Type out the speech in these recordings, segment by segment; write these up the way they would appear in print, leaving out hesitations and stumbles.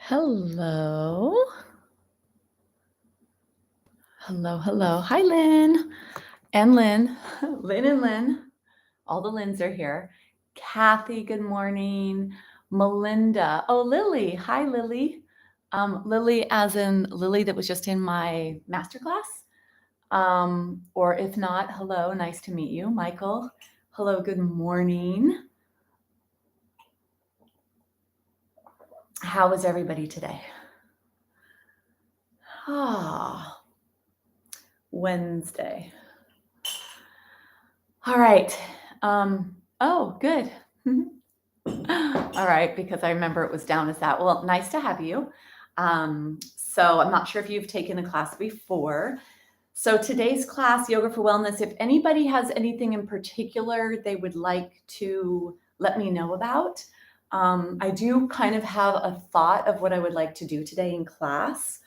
Hello. Hello, hello. Hi, Lynn and Lynn. Lynn and Lynn. All the Lyns are here. Kathy, good morning. Melinda. Oh, Lily. Hi, Lily. Lily, as in Lily that was just in my masterclass. Or if not, hello, nice to meet you. Michael. Hello, good morning. How is everybody today? Wednesday. All right. Oh, good. All right, because I remember it was down as that. Well, nice to have you. So I'm not sure if you've taken a class before. So today's class, Yoga for Wellness, if anybody has anything in particular they would like to let me know about, I do kind of have a thought of what I would like to do today in class.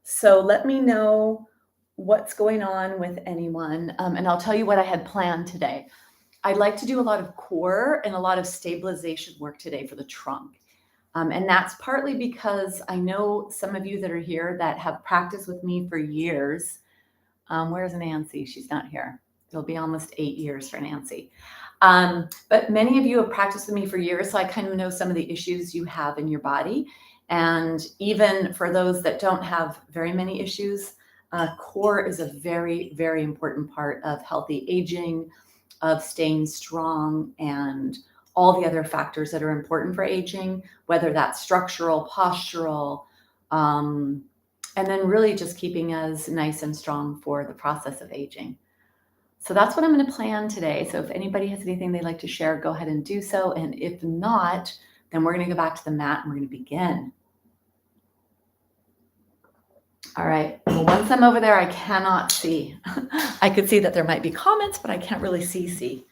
So let me know what's going on with anyone, and I'll tell you what I had planned today. I'd like to do a lot of core and a lot of stabilization work today for the trunk. And that's partly because I know some of you that are here that have practiced with me for years. Where's Nancy? She's not here. It'll be almost 8 years for Nancy. But many of you have practiced with me for years, so I kind of know some of the issues you have in your body. And even for those that don't have very many issues, core is a very, very important part of healthy aging, of staying strong, and all the other factors that are important for aging, whether that's structural, postural, and then really just keeping us nice and strong for the process of aging. So that's what I'm going to plan today. So if anybody has anything they'd like to share, go ahead and do so. And if not, then we're going to go back to the mat and we're going to begin. All right. Well, once I'm over there, I cannot see. I could see that there might be comments, but I can't really see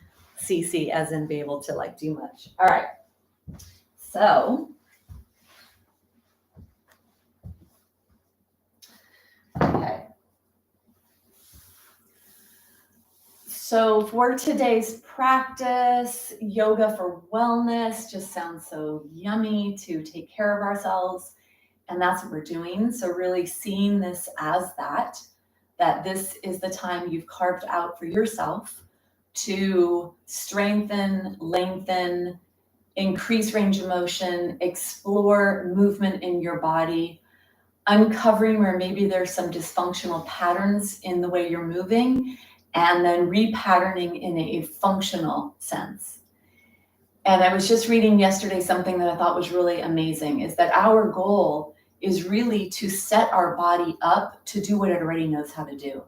as in be able to like do much. All right. So, okay. So for today's practice, yoga for wellness just sounds so yummy to take care of ourselves. And that's what we're doing. So really seeing this as that this is the time you've carved out for yourself to strengthen, lengthen, increase range of motion, explore movement in your body, uncovering where maybe there's some dysfunctional patterns in the way you're moving, and then repatterning in a functional sense. And I was just reading yesterday something that I thought was really amazing, is that our goal is really to set our body up to do what it already knows how to do.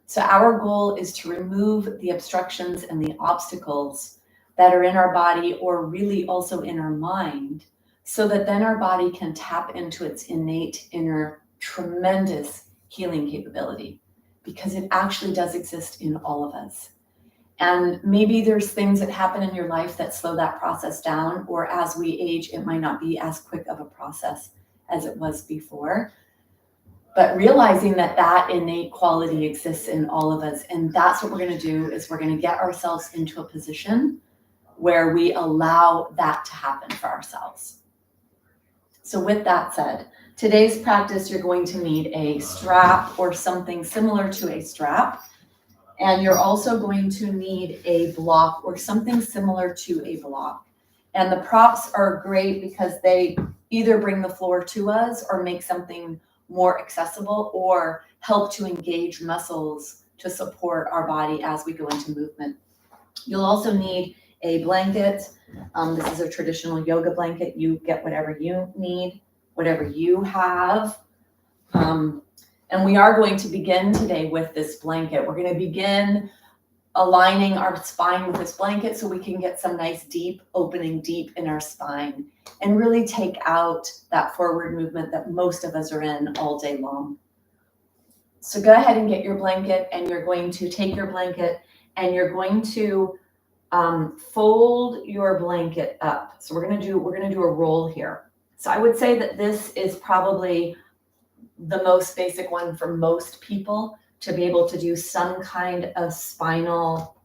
So our goal is to remove the obstructions and the obstacles that are in our body, or really also in our mind, so that then our body can tap into its innate inner tremendous healing capability, because it actually does exist in all of us. And maybe there's things that happen in your life that slow that process down, or as we age, it might not be as quick of a process as it was before. But realizing that that innate quality exists in all of us, and that's what we're going to do, is we're going to get ourselves into a position where we allow that to happen for ourselves. So with that said, today's practice, you're going to need a strap or something similar to a strap. And you're also going to need a block or something similar to a block. And the props are great because they either bring the floor to us or make something more accessible, or help to engage muscles to support our body as we go into movement. You'll also need a blanket. This is a traditional yoga blanket. You get whatever you need, whatever you have. And we are going to begin today with this blanket. We're going to begin aligning our spine with this blanket so we can get some nice deep opening deep in our spine and really take out that forward movement that most of us are in all day long. So go ahead and get your blanket, and you're going to take your blanket and you're going to fold your blanket up. So we're going to do a roll here. So I would say that this is probably the most basic one for most people to be able to do some kind of spinal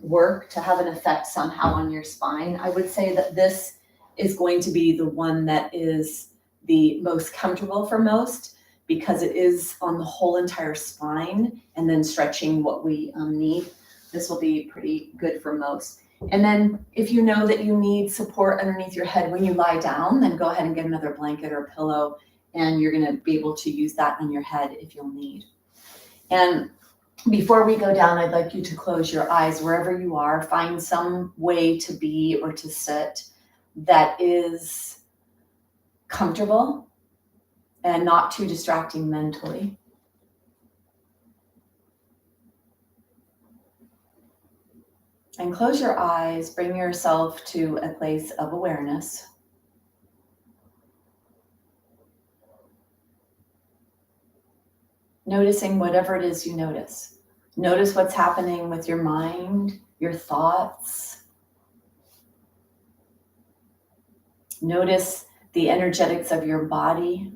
work to have an effect somehow on your spine. I would say that this is going to be the one that is the most comfortable for most because it is on the whole entire spine and then stretching what we need. This will be pretty good for most. And then if you know that you need support underneath your head when you lie down, then go ahead and get another blanket or pillow, and you're going to be able to use that on your head if you'll need. And before we go down, I'd like you to close your eyes wherever you are. Find some way to be or to sit that is comfortable and not too distracting mentally. And close your eyes, bring yourself to a place of awareness. Noticing whatever it is you notice. Notice what's happening with your mind, your thoughts. Notice the energetics of your body.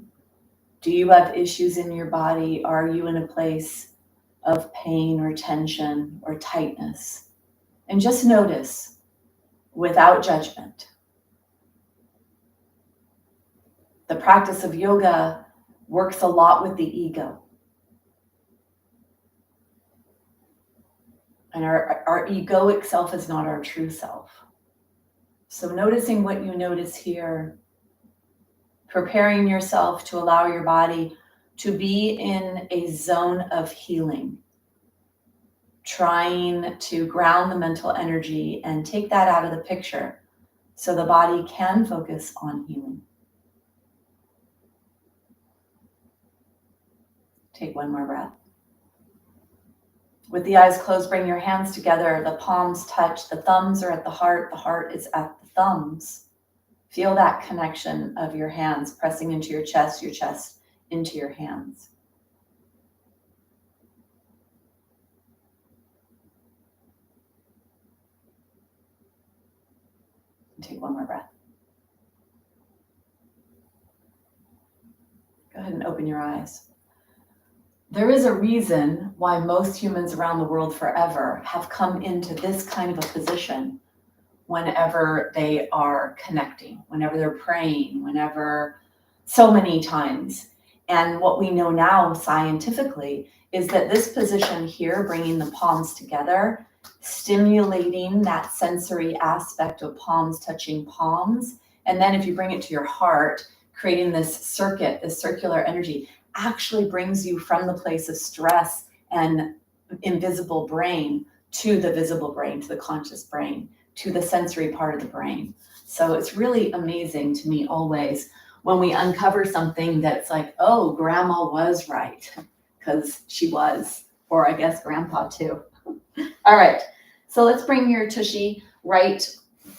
Do you have issues in your body? Are you in a place of pain or tension or tightness? And just notice without judgment. The practice of yoga works a lot with the ego. And our egoic self is not our true self. So noticing what you notice here, preparing yourself to allow your body to be in a zone of healing, trying to ground the mental energy and take that out of the picture so the body can focus on healing. Take one more breath. With the eyes closed, bring your hands together. The palms touch. The thumbs are at the heart is at the thumbs. Feel that connection of your hands pressing into your chest into your hands. Take one more breath. Go ahead and open your eyes. There is a reason why most humans around the world forever have come into this kind of a position whenever they are connecting, whenever they're praying, whenever so many times. And what we know now scientifically is that this position here, bringing the palms together, stimulating that sensory aspect of palms touching palms. And then if you bring it to your heart, creating this circuit, this circular energy, actually brings you from the place of stress and invisible brain to the visible brain, to the conscious brain, to the sensory part of the brain. So it's really amazing to me always when we uncover something that's like, oh, grandma was right, because she was, or I guess grandpa too. All right, so let's bring your tushy right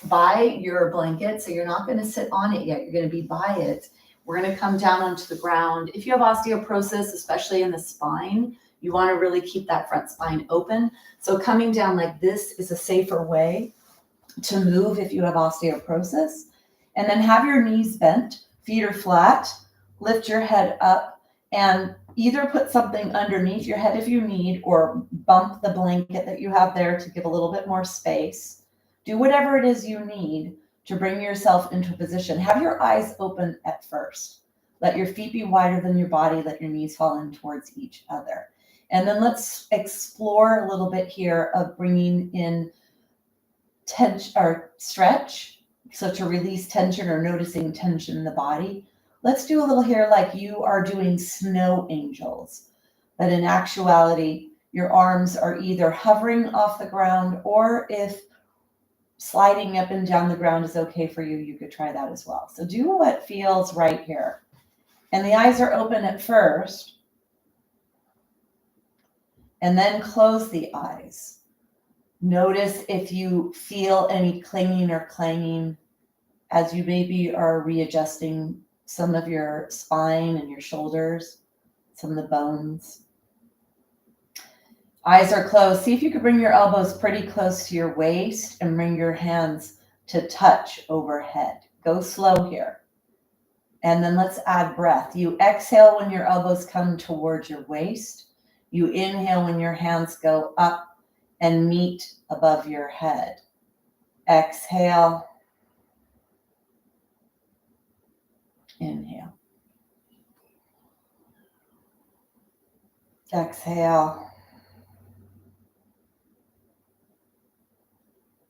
by your blanket. So you're not going to sit on it yet, you're going to be by it. We're going to come down onto the ground. If you have osteoporosis, especially in the spine, you want to really keep that front spine open. So coming down like this is a safer way to move if you have osteoporosis. And then have your knees bent, feet are flat, lift your head up, and either put something underneath your head if you need, or bump the blanket that you have there to give a little bit more space. Do whatever it is you need to bring yourself into a position. Have your eyes open at first. Let your feet be wider than your body. Let your knees fall in towards each other. And then let's explore a little bit here of bringing in tension or stretch. So to release tension or noticing tension in the body. Let's do a little here like you are doing snow angels. But in actuality, your arms are either hovering off the ground, or if sliding up and down the ground is okay for you, you could try that as well. So do what feels right here. And the eyes are open at first. And then close the eyes. Notice if you feel any clinging or clanging as you maybe are readjusting some of your spine and your shoulders, some of the bones. Eyes are closed. See if you could bring your elbows pretty close to your waist and bring your hands to touch overhead. Go slow here. And then let's add breath. You exhale when your elbows come towards your waist. You inhale when your hands go up and meet above your head. Exhale. Inhale. Exhale.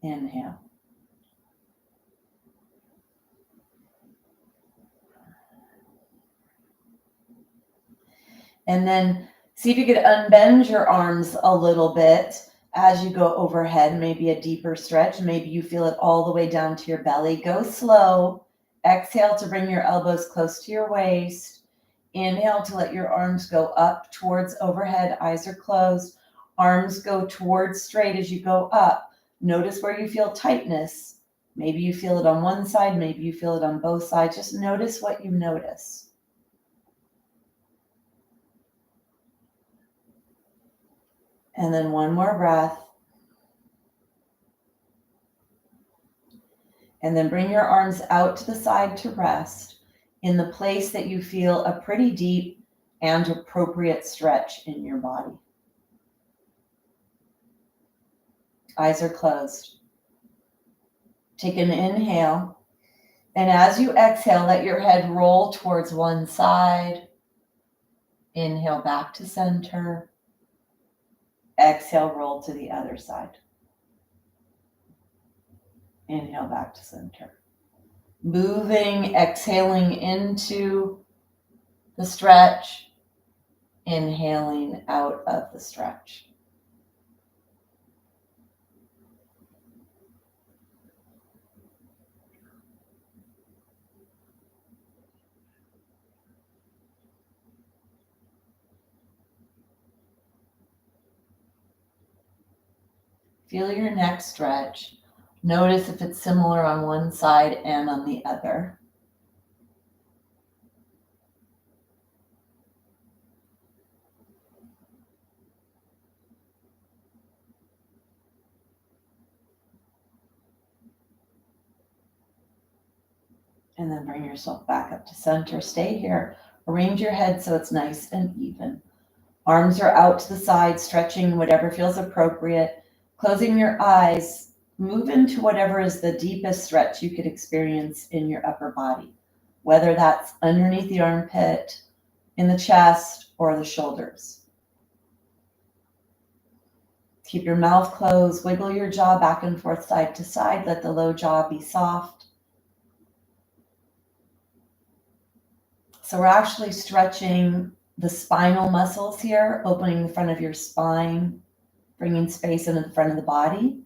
Inhale. And then see if you could unbend your arms a little bit as you go overhead, maybe a deeper stretch. Maybe you feel it all the way down to your belly. Go slow. Exhale to bring your elbows close to your waist. Inhale to let your arms go up towards overhead. Eyes are closed. Arms go towards straight as you go up. Notice where you feel tightness. Maybe you feel it on one side. Maybe you feel it on both sides. Just notice what you notice. And then one more breath. And then bring your arms out to the side to rest in the place that you feel a pretty deep and appropriate stretch in your body. Eyes are closed. Take an inhale. And as you exhale, let your head roll towards one side. Inhale back to center. Exhale, roll to the other side. Inhale back to center. Moving, exhaling into the stretch, inhaling out of the stretch. Feel your neck stretch. Notice if it's similar on one side and on the other. And then bring yourself back up to center. Stay here. Arrange your head so it's nice and even. Arms are out to the side, stretching whatever feels appropriate. Closing your eyes, move into whatever is the deepest stretch you could experience in your upper body, whether that's underneath the armpit, in the chest, or the shoulders. Keep your mouth closed, wiggle your jaw back and forth side to side. Let the low jaw be soft. So we're actually stretching the spinal muscles here, opening the front of your spine, bringing space into the front of the body.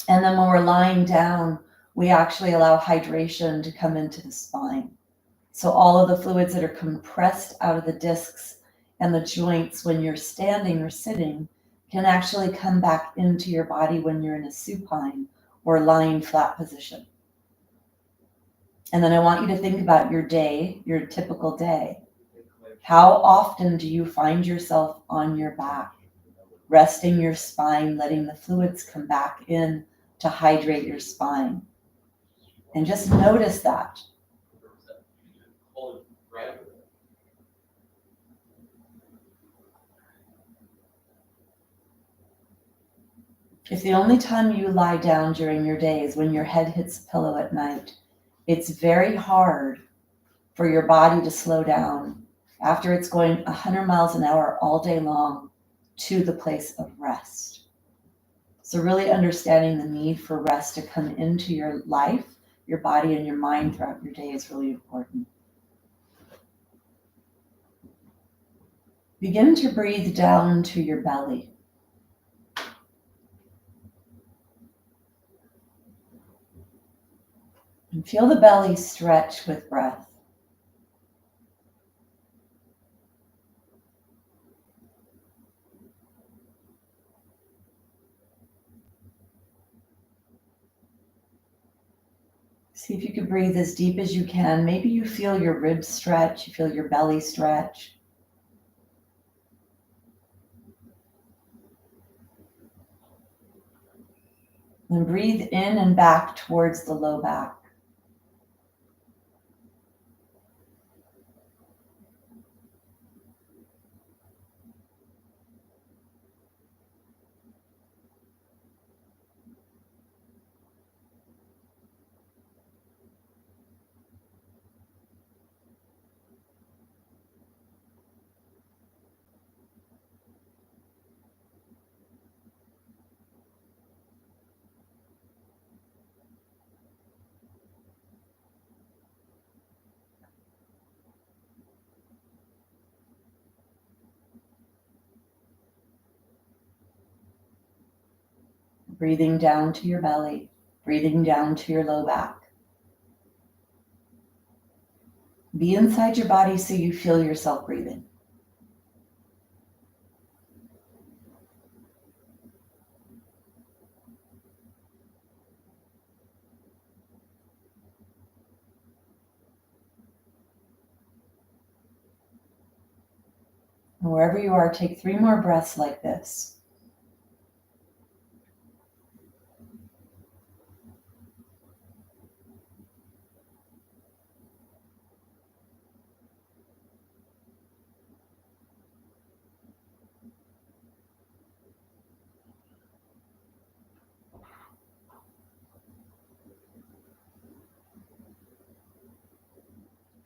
And then when we're lying down, we actually allow hydration to come into the spine. So all of the fluids that are compressed out of the discs and the joints when you're standing or sitting can actually come back into your body when you're in a supine or lying flat position. And then I want you to think about your day, your typical day. How often do you find yourself on your back, resting your spine, letting the fluids come back in to hydrate your spine? And just notice that. If the only time you lie down during your day is when your head hits the pillow at night, it's very hard for your body to slow down after it's going 100 miles an hour all day long to the place of rest. So really understanding the need for rest to come into your life, your body, and your mind throughout your day is really important. Begin to breathe down to your belly. And feel the belly stretch with breath. See if you can breathe as deep as you can. Maybe you feel your ribs stretch, you feel your belly stretch. Then breathe in and back towards the low back. breathing down to your belly, breathing down to your low back. Be inside your body so you feel yourself breathing. And wherever you are, take 3 more breaths like this.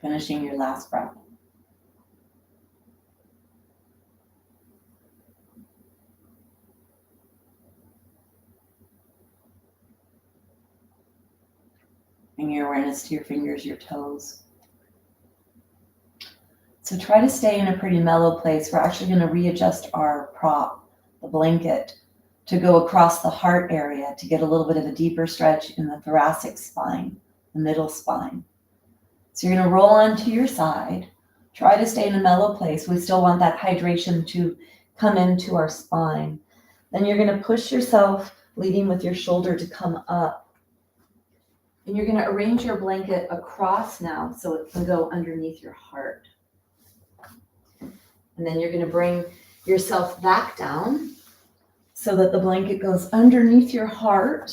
Finishing your last breath. Bring your awareness to your fingers, your toes. So try to stay in a pretty mellow place. We're actually going to readjust our prop, the blanket, to go across the heart area to get a little bit of a deeper stretch in the thoracic spine, the middle spine. So you're going to roll onto your side. Try to stay in a mellow place. We still want that hydration to come into our spine. Then you're going to push yourself, leading with your shoulder, to come up. And you're going to arrange your blanket across now so it can go underneath your heart. And then you're going to bring yourself back down so that the blanket goes underneath your heart.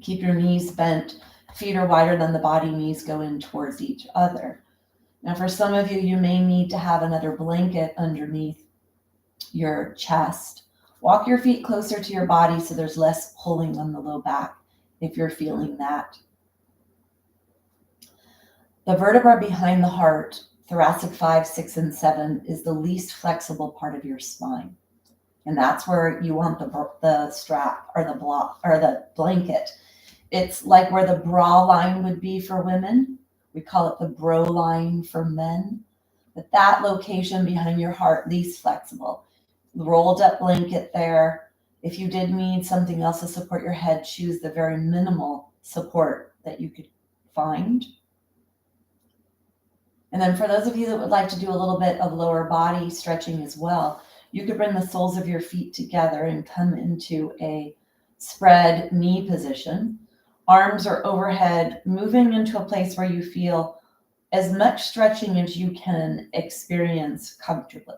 Keep your knees bent. Feet are wider than the body. Knees go in towards each other. Now, for some of you, you may need to have another blanket underneath your chest. Walk your feet closer to your body so there's less pulling on the low back if you're feeling that. The vertebra behind the heart, thoracic 5, 6, and 7, is the least flexible part of your spine. And that's where you want the strap or the block or the blanket. It's like where the bra line would be for women. We call it the bro line for men. But that location behind your heart, least flexible. Rolled up blanket there. If you did need something else to support your head, choose the very minimal support that you could find. And then for those of you that would like to do a little bit of lower body stretching as well, you could bring the soles of your feet together and come into a spread knee position. Arms are overhead, moving into a place where you feel as much stretching as you can experience comfortably.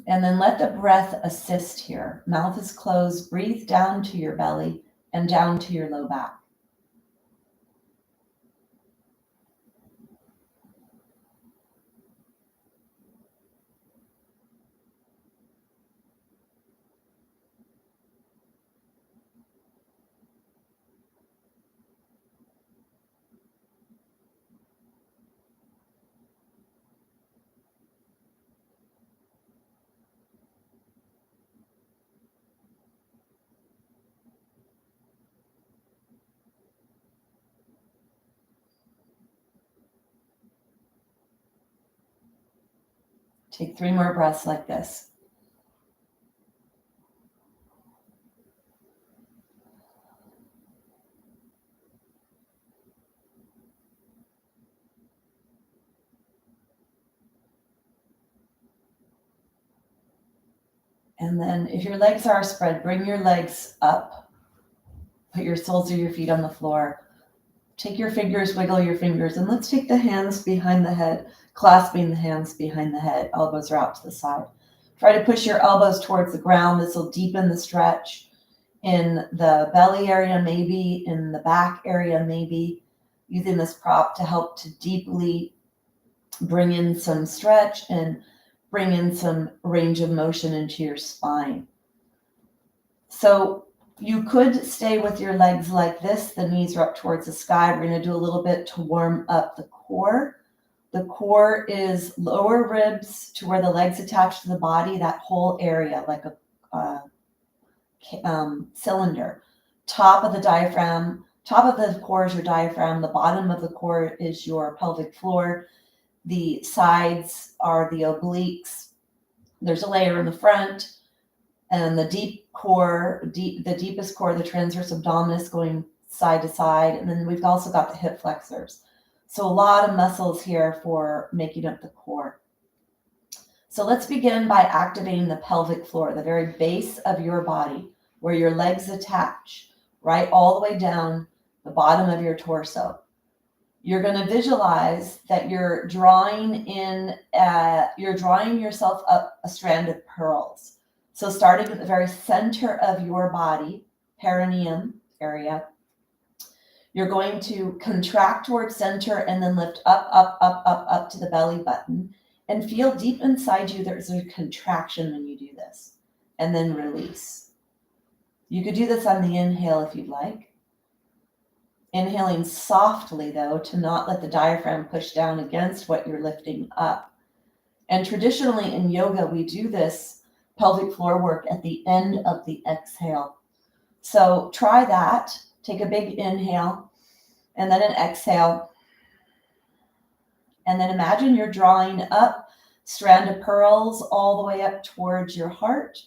And then let the breath assist here. Mouth is closed. Breathe down to your belly and down to your low back. Take 3 more breaths like this. And then if your legs are spread, bring your legs up. Put your soles of your feet on the floor. Take your fingers, wiggle your fingers, and let's take the hands behind the head, clasping the hands behind the head. Elbows are out to the side. Try to push your elbows towards the ground. This will deepen the stretch in the belly area, maybe in the back area, maybe using this prop to help to deeply bring in some stretch and bring in some range of motion into your spine. So you could stay with your legs like this. The knees are up towards the sky. We're going to do a little bit to warm up the core. The core is lower ribs to where the legs attach to the body, that whole area like a cylinder. Top of the diaphragm, top of the core is your diaphragm. The bottom of the core is your pelvic floor. The sides are the obliques. There's a layer in the front, and the deep core, the deepest core, the transverse abdominis going side to side. And then we've also got the hip flexors. So a lot of muscles here for making up the core. So let's begin by activating the pelvic floor, the very base of your body, where your legs attach, right all the way down the bottom of your torso. You're going to visualize that you're drawing yourself up a strand of pearls. So starting at the very center of your body, perineum area, you're going to contract towards center and then lift up to the belly button, and feel deep inside you there's a contraction when you do this, and then release. You could do this on the inhale if you'd like. Inhaling softly, though, to not let the diaphragm push down against what you're lifting up. And traditionally in yoga, we do this pelvic floor work at the end of the exhale. So try that. Take a big inhale and then an exhale. And then imagine you're drawing up strand of pearls all the way up towards your heart.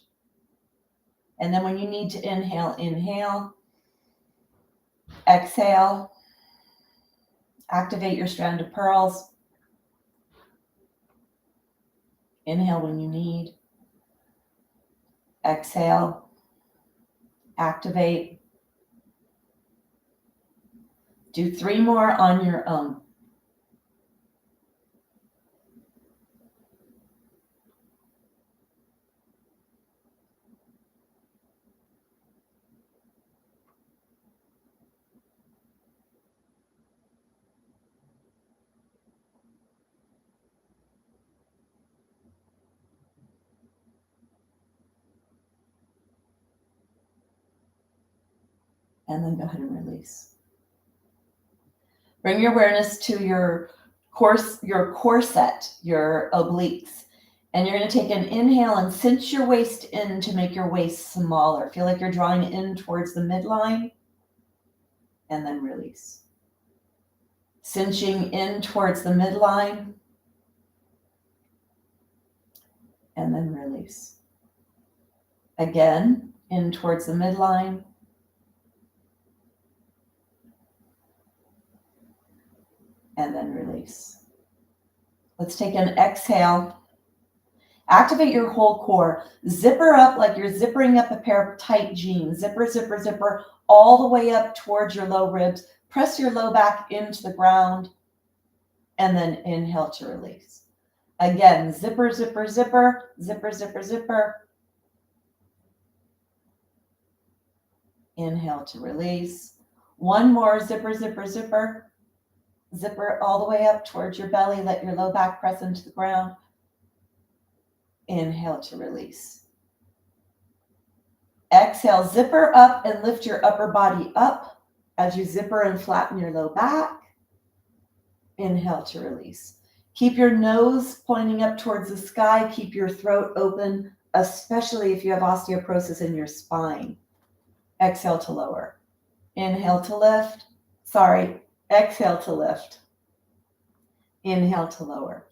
And then when you need to inhale, inhale. Exhale. Activate your strand of pearls. Inhale when you need. Exhale. Activate. Do 3 more on your own. And then go ahead and release. Bring your awareness to your corset, your obliques. And you're going to take an inhale and cinch your waist in to make your waist smaller. Feel like you're drawing in towards the midline. And then release. Cinching in towards the midline. And then release. Again, in towards the midline. And then release. Let's take an exhale. Activate your whole core. Zipper up like you're zippering up a pair of tight jeans. Zipper, zipper, zipper, all the way up towards your low ribs. Press your low back into the ground. And then inhale to release. Again, zipper, zipper, zipper, zipper, zipper, zipper. Inhale to release. One more, zipper, zipper, zipper. Zipper all the way up towards your belly. Let your low back press into the ground. Inhale to release. Exhale, zipper up and lift your upper body up as you zipper and flatten your low back. Inhale to release. Keep your nose pointing up towards the sky. Keep your throat open, especially if you have osteoporosis in your spine. Exhale to lower. Inhale to lift. Exhale to lift. Inhale to lower.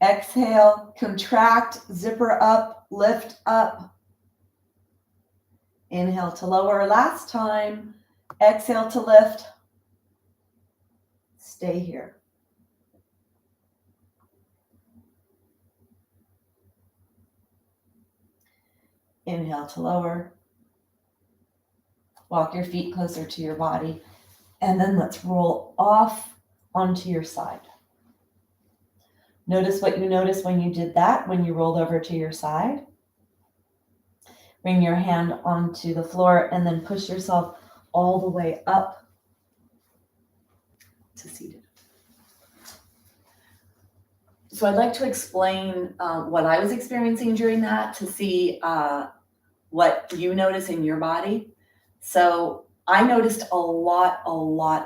Exhale, contract, zipper up, lift up. Inhale to lower. Last time. Exhale to lift. Stay here. Inhale to lower. Walk your feet closer to your body. And then let's roll off onto your side. Notice what you noticed when you did that, when you rolled over to your side. Bring your hand onto the floor and then push yourself all the way up to seated. So I'd like to explain what I was experiencing during that to see what you notice in your body. So I noticed a lot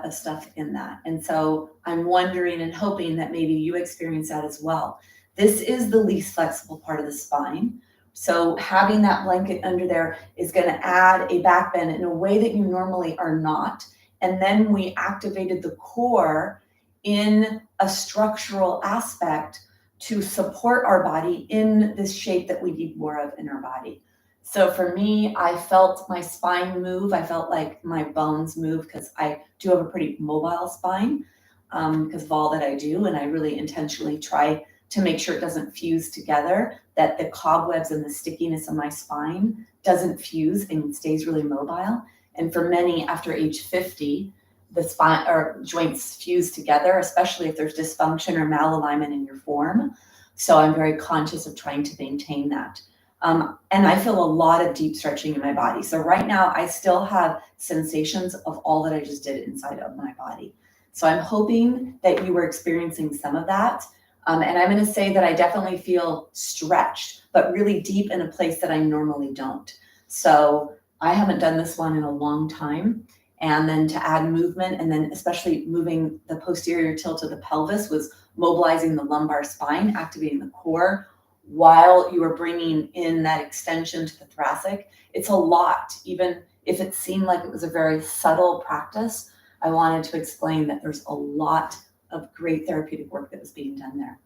of stuff in that. And so I'm wondering and hoping that maybe you experience that as well. This is the least flexible part of the spine. So having that blanket under there is going to add a back bend in a way that you normally are not. And then we activated the core in a structural aspect to support our body in this shape that we need more of in our body. So for me, I felt my spine move. I felt like my bones move because I do have a pretty mobile spine because of all that I do. And I really intentionally try to make sure it doesn't fuse together, that the cobwebs and the stickiness of my spine doesn't fuse and stays really mobile. And for many after age 50, the spine or joints fuse together, especially if there's dysfunction or malalignment in your form. So I'm very conscious of trying to maintain that. And I feel a lot of deep stretching in my body. So right now I still have sensations of all that I just did inside of my body. So I'm hoping that you were experiencing some of that. And I'm going to say that I definitely feel stretched, but really deep in a place that I normally don't. So I haven't done this one in a long time. And then to add movement, and then especially moving the posterior tilt of the pelvis was mobilizing the lumbar spine, activating the core while you are bringing in that extension to the thoracic. It's a lot, even if it seemed like it was a very subtle practice. I wanted to explain that there's a lot of great therapeutic work that was being done there.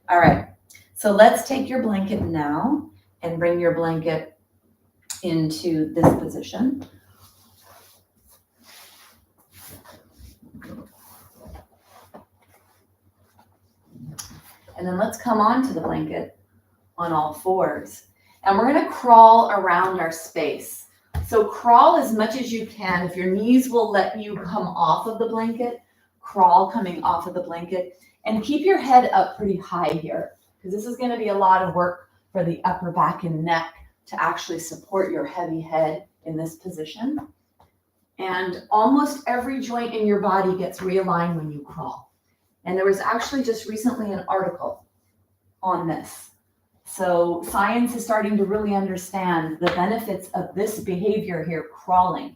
All right, so let's take your blanket now and bring your blanket into this position. And then let's come onto the blanket on all fours. And we're gonna crawl around our space. So crawl as much as you can. If your knees will let you come off of the blanket, crawl coming off of the blanket. And keep your head up pretty high here, because this is gonna be a lot of work for the upper back and neck to actually support your heavy head in this position. And almost every joint in your body gets realigned when you crawl. And there was actually just recently an article on this. So science is starting to really understand the benefits of this behavior here, crawling.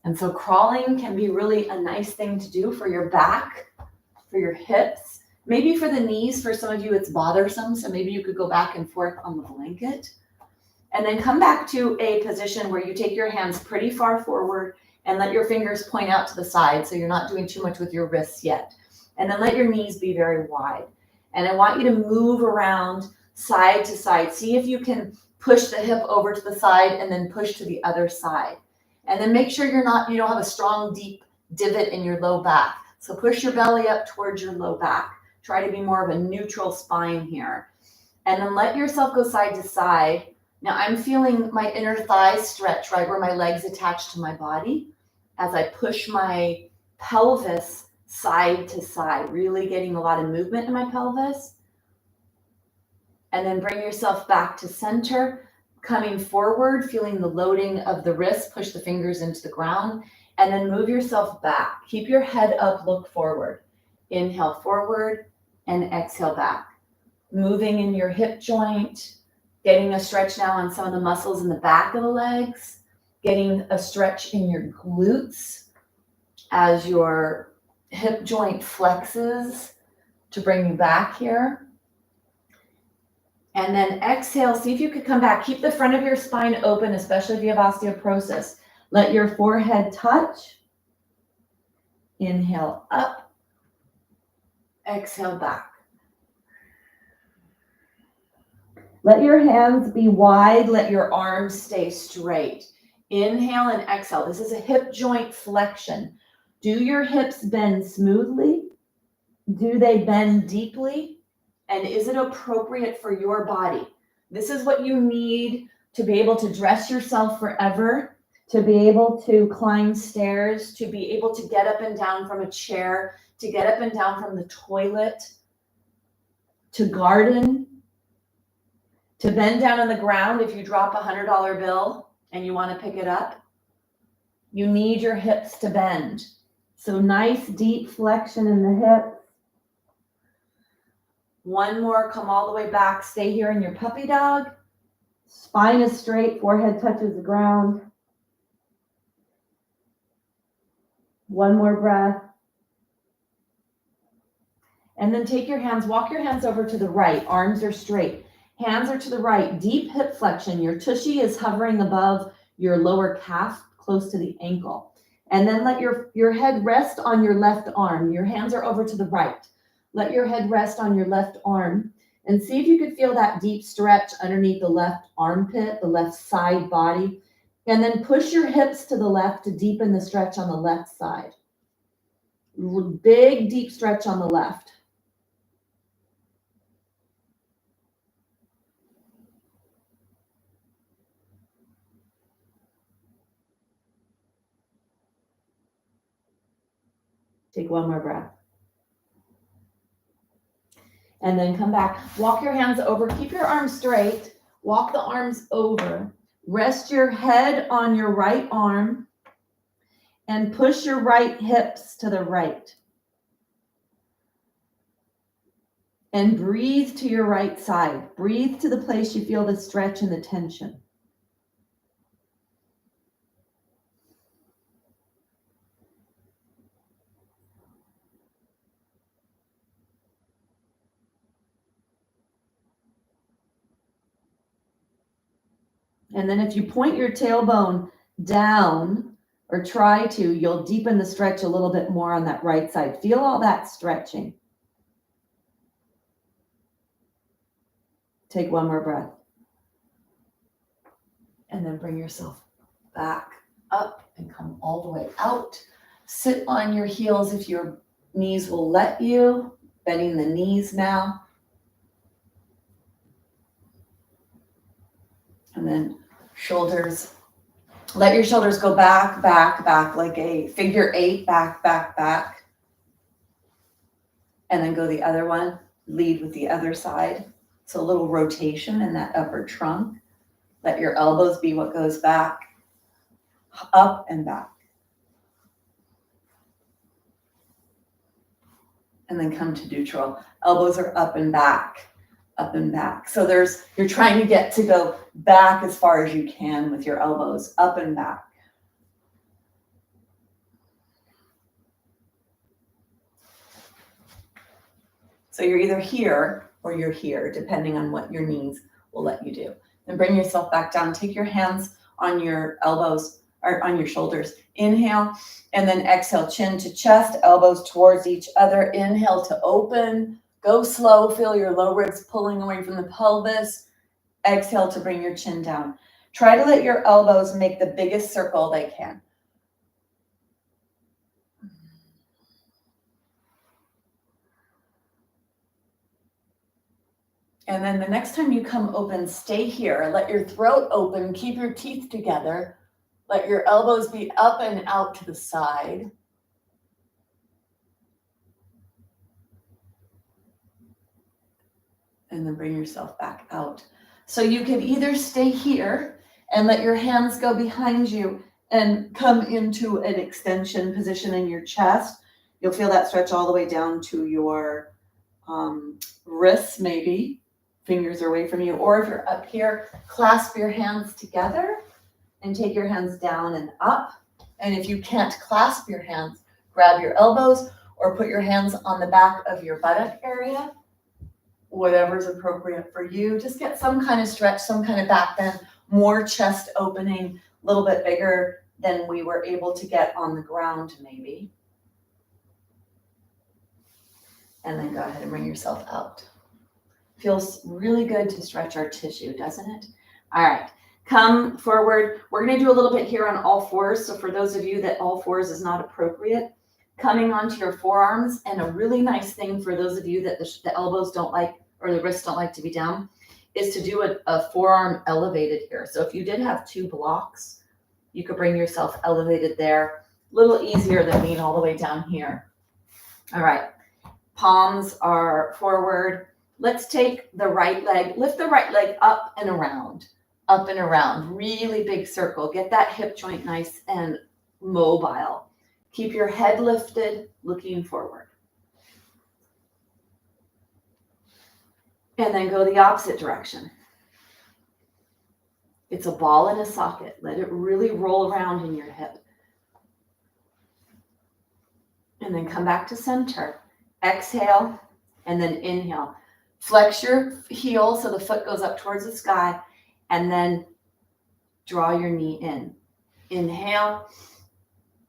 And so crawling can be really a nice thing to do for your back, for your hips, maybe for the knees. For some of you, it's bothersome. So maybe you could go back and forth on the blanket. And then come back to a position where you take your hands pretty far forward and let your fingers point out to the side. So you're not doing too much with your wrists yet. And then let your knees be very wide. And I want you to move around side to side. See if you can push the hip over to the side and then push to the other side. And then make sure you don't have a strong, deep divot in your low back. So push your belly up towards your low back. Try to be more of a neutral spine here. And then let yourself go side to side. Now I'm feeling my inner thighs stretch, right where my legs attach to my body as I push my pelvis side to side, really getting a lot of movement in my pelvis. And then bring yourself back to center, coming forward, feeling the loading of the wrist, push the fingers into the ground, and then move yourself back. Keep your head up, look forward. Inhale forward and exhale back. Moving in your hip joint, getting a stretch now on some of the muscles in the back of the legs, getting a stretch in your glutes as your hip joint flexes to bring you back here. And then exhale, see if you could come back. Keep the front of your spine open, especially if you have osteoporosis. Let your forehead touch. Inhale up. Exhale back. Let your hands be wide. Let your arms stay straight. Inhale and exhale. This is a hip joint flexion. Do your hips bend smoothly? Do they bend deeply? And is it appropriate for your body? This is what you need to be able to dress yourself forever, to be able to climb stairs, to be able to get up and down from a chair, to get up and down from the toilet, to garden, to bend down on the ground if you drop a $100 bill and you want to pick it up. You need your hips to bend. So nice deep flexion in the hip. One more, come all the way back. Stay here in your puppy dog. Spine is straight, forehead touches the ground. One more breath. And then take your hands, walk your hands over to the right. Arms are straight. Hands are to the right. Deep hip flexion. Your tushy is hovering above your lower calf, close to the ankle. And then let your head rest on your left arm. Your hands are over to the right. Let your head rest on your left arm and see if you could feel that deep stretch underneath the left armpit, the left side body. And then push your hips to the left to deepen the stretch on the left side. Big, deep stretch on the left. Take one more breath. And then come back. Walk your hands over. Keep your arms straight. Walk the arms over. Rest your head on your right arm and push your right hips to the right. And breathe to your right side. Breathe to the place you feel the stretch and the tension. And then if you point your tailbone down or try to, you'll deepen the stretch a little bit more on that right side. Feel all that stretching. Take one more breath. And then bring yourself back up and come all the way out. Sit on your heels if your knees will let you. Bending the knees now. And then shoulders. Let your shoulders go back, back, back, like a figure 8, back, back, back. And then go the other one. Lead with the other side. So a little rotation in that upper trunk. Let your elbows be what goes back, up and back. And then come to neutral. Elbows are up and back, up and back. So you're trying to get to go back as far as you can with your elbows, up and back. So you're either here or you're here, depending on what your knees will let you do. Then bring yourself back down. Take your hands on your elbows or on your shoulders. Inhale, and then exhale, chin to chest, elbows towards each other. Inhale to open. Go slow. Feel your low ribs pulling away from the pelvis. Exhale to bring your chin down. Try to let your elbows make the biggest circle they can. And then the next time you come open, stay here. Let your throat open. Keep your teeth together. Let your elbows be up and out to the side. And then bring yourself back out. So you can either stay here and let your hands go behind you and come into an extension position in your chest. You'll feel that stretch all the way down to your wrists, maybe. Fingers are away from you. Or if you're up here, clasp your hands together and take your hands down and up. And if you can't clasp your hands, grab your elbows or put your hands on the back of your buttock area. Whatever's appropriate for you. Just get some kind of stretch, some kind of back bend, more chest opening, a little bit bigger than we were able to get on the ground maybe. And then go ahead and bring yourself out. Feels really good to stretch our tissue, doesn't it? All right, come forward. We're going to do a little bit here on all fours. So for those of you that all fours is not appropriate, coming onto your forearms, and a really nice thing for those of you that the elbows don't like or the wrists don't like to be down is to do a forearm elevated here. So if you did have 2 blocks, you could bring yourself elevated there. A little easier than being all the way down here. All right, palms are forward. Let's take the right leg, lift the right leg up and around, really big circle. Get that hip joint nice and mobile. Keep your head lifted, looking forward. And then go the opposite direction. It's a ball in a socket. Let it really roll around in your hip. And then come back to center. Exhale, and then inhale. Flex your heel so the foot goes up towards the sky, and then draw your knee in. Inhale,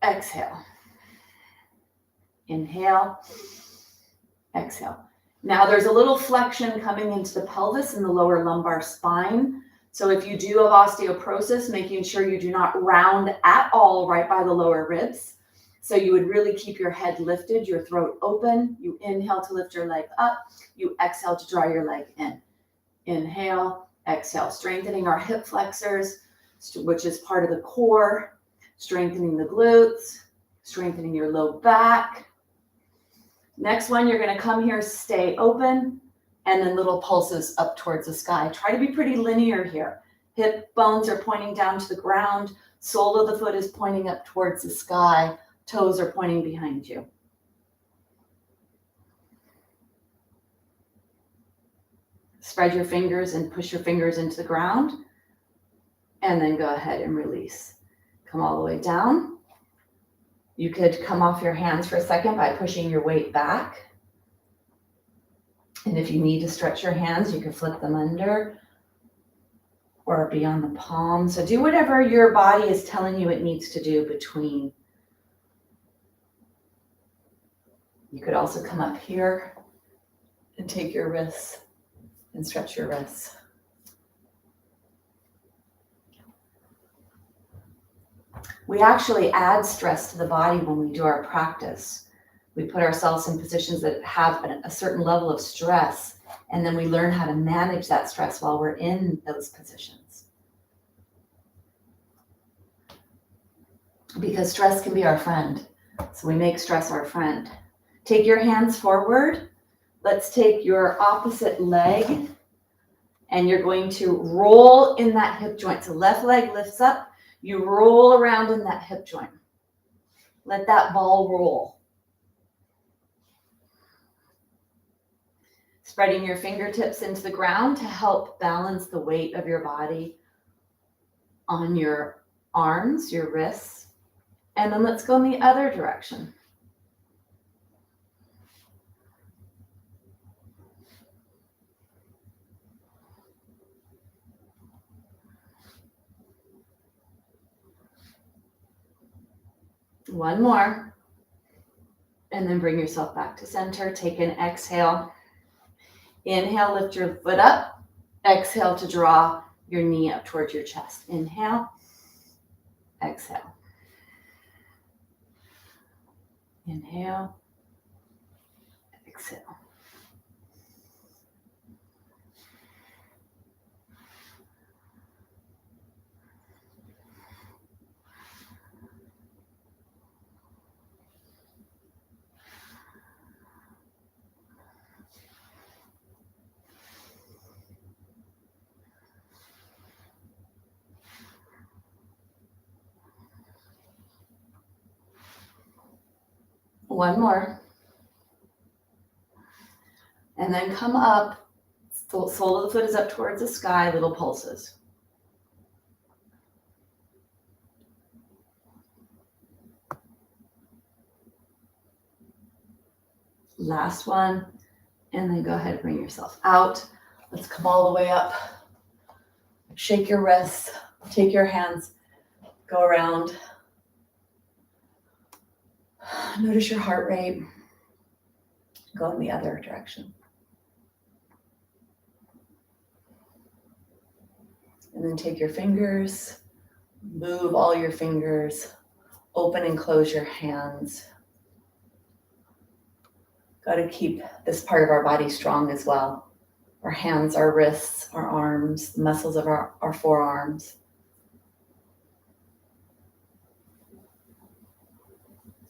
exhale. Inhale, exhale. Now there's a little flexion coming into the pelvis and the lower lumbar spine. So if you do have osteoporosis, making sure you do not round at all right by the lower ribs. So you would really keep your head lifted, your throat open. You inhale to lift your leg up. You exhale to draw your leg in. Inhale, exhale, strengthening our hip flexors, which is part of the core, strengthening the glutes, strengthening your low back. Next one, you're going to come here, stay open, and then little pulses up towards the sky. Try to be pretty linear here. Hip bones are pointing down to the ground. Sole of the foot is pointing up towards the sky. Toes are pointing behind you. Spread your fingers and push your fingers into the ground. And then go ahead and release. Come all the way down. You could come off your hands for a second by pushing your weight back. And if you need to stretch your hands, you can flip them under or beyond the palm. So do whatever your body is telling you it needs to do between. You could also come up here and take your wrists and stretch your wrists. We actually add stress to the body when we do our practice. We put ourselves in positions that have a certain level of stress, and then we learn how to manage that stress while we're in those positions. Because stress can be our friend, so we make stress our friend. Take your hands forward. Let's take your opposite leg, and you're going to roll in that hip joint. So left leg lifts up, you roll around in that hip joint. Let that ball roll. Spreading your fingertips into the ground to help balance the weight of your body on your arms, your wrists. And then let's go in the other direction. One more. And then bring yourself back to center. Take an exhale. Inhale, lift your foot up. Exhale to draw your knee up towards your chest. Inhale. Exhale. Inhale. Exhale. One more. And then come up. Sole of the foot is up towards the sky, little pulses. Last one. And then go ahead and bring yourself out. Let's come all the way up. Shake your wrists. Take your hands. Go around. Notice your heart rate. Go in the other direction. And then take your fingers, move all your fingers, open and close your hands. Got to keep this part of our body strong as well. Our hands, our wrists, our arms, the muscles of our forearms.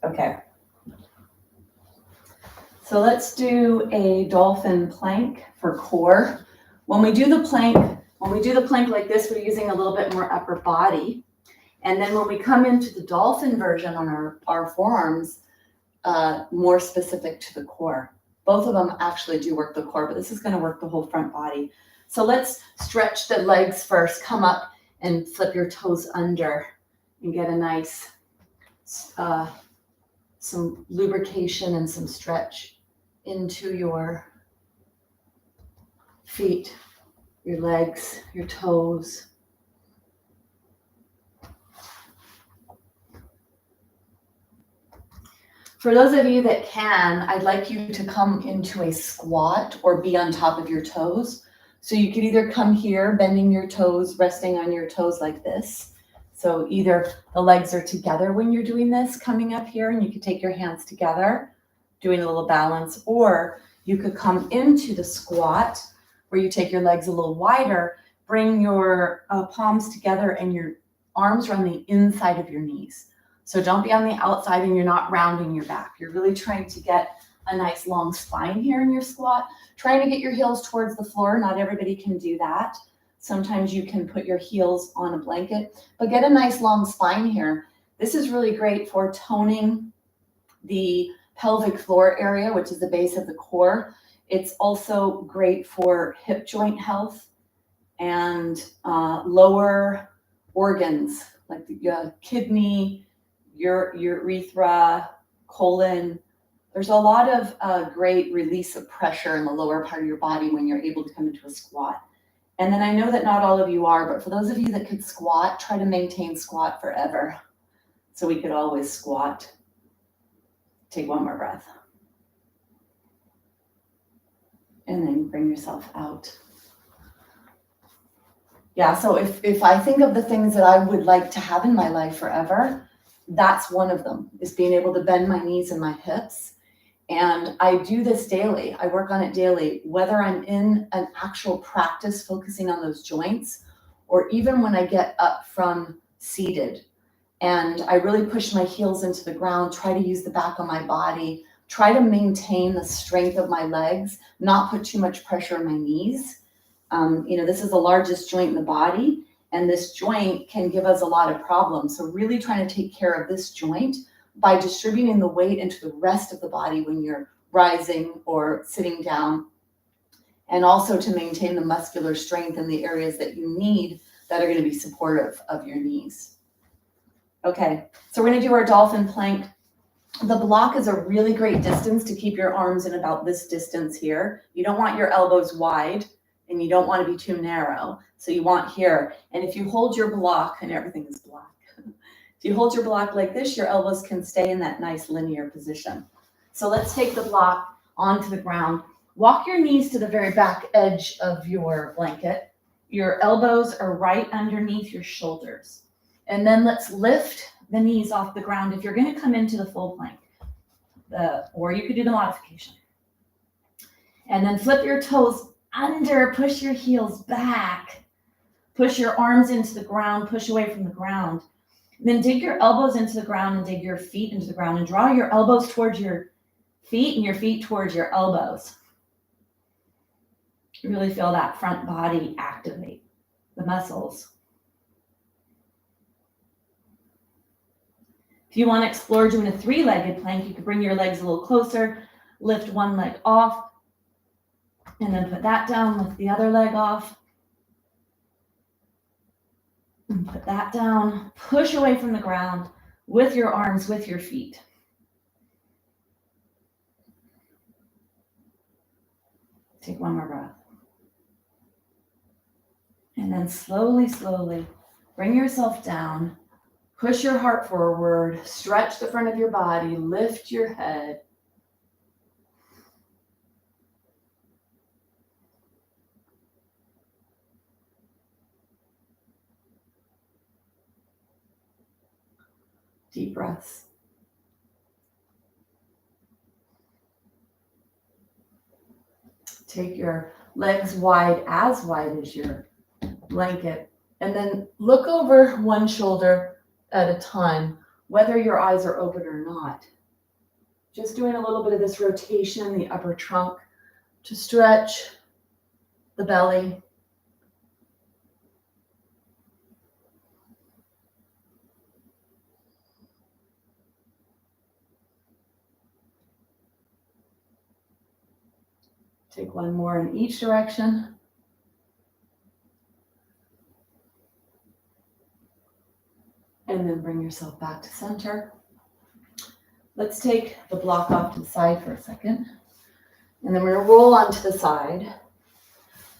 Okay. So let's do a dolphin plank for core. When we do the plank like this, we're using a little bit more upper body. And then when we come into the dolphin version on our forearms, more specific to the core. Both of them actually do work the core, but this is going to work the whole front body. So let's stretch the legs first. Come up and flip your toes under and get a nice some lubrication and some stretch into your feet, your legs, your toes. For those of you that can, I'd like you to come into a squat or be on top of your toes. So you could either come here, bending your toes, resting on your toes like this. So either the legs are together when you're doing this, coming up here, and you could take your hands together, doing a little balance, or you could come into the squat where you take your legs a little wider, bring your palms together and your arms are on the inside of your knees. So don't be on the outside and you're not rounding your back. You're really trying to get a nice long spine here in your squat, trying to get your heels towards the floor. Not everybody can do that. Sometimes you can put your heels on a blanket, but get a nice long spine here. This is really great for toning the pelvic floor area, which is the base of the core. It's also great for hip joint health and lower organs like the kidney, your urethra, colon. There's a lot of great release of pressure in the lower part of your body when you're able to come into a squat. And then I know that not all of you are, but for those of you that could squat, try to maintain squat forever. So we could always squat. Take one more breath. And then bring yourself out. Yeah, so if I think of the things that I would like to have in my life forever, that's one of them, is being able to bend my knees and my hips. And I do this daily. I work on it daily, whether I'm in an actual practice focusing on those joints, or even when I get up from seated. And I really push my heels into the ground, try to use the back of my body, try to maintain the strength of my legs, not put too much pressure on my knees. This is the largest joint in the body, and this joint can give us a lot of problems. So really trying to take care of this joint by distributing the weight into the rest of the body when you're rising or sitting down, and also to maintain the muscular strength in the areas that you need that are going to be supportive of your knees. Okay, so we're going to do our dolphin plank. The block is a really great distance to keep your arms in about this distance here. You don't want your elbows wide and you don't want to be too narrow. So you want here. And if you hold your block, and everything is black. If you hold your block like this, your elbows can stay in that nice linear position. So let's take the block onto the ground. Walk your knees to the very back edge of your blanket. Your elbows are right underneath your shoulders. And then let's lift the knees off the ground if you're going to come into the full plank. Or you could do the modification. And then flip your toes under, push your heels back. Push your arms into the ground, push away from the ground. Then dig your elbows into the ground and dig your feet into the ground and draw your elbows towards your feet and your feet towards your elbows. Really feel that front body activate the muscles. If you want to explore doing a three-legged plank, you can bring your legs a little closer, lift one leg off, and then put that down, lift the other leg off. And put that down, push away from the ground with your arms, with your feet. Take one more breath. And then slowly, slowly bring yourself down. Push your heart forward, stretch the front of your body, lift your head. Deep breaths. Take your legs wide as your blanket, and then look over one shoulder at a time, whether your eyes are open or not. Just doing a little bit of this rotation in the upper trunk to stretch the belly. Take one more in each direction. And then bring yourself back to center. Let's take the block off to the side for a second. And then we're going to roll onto the side.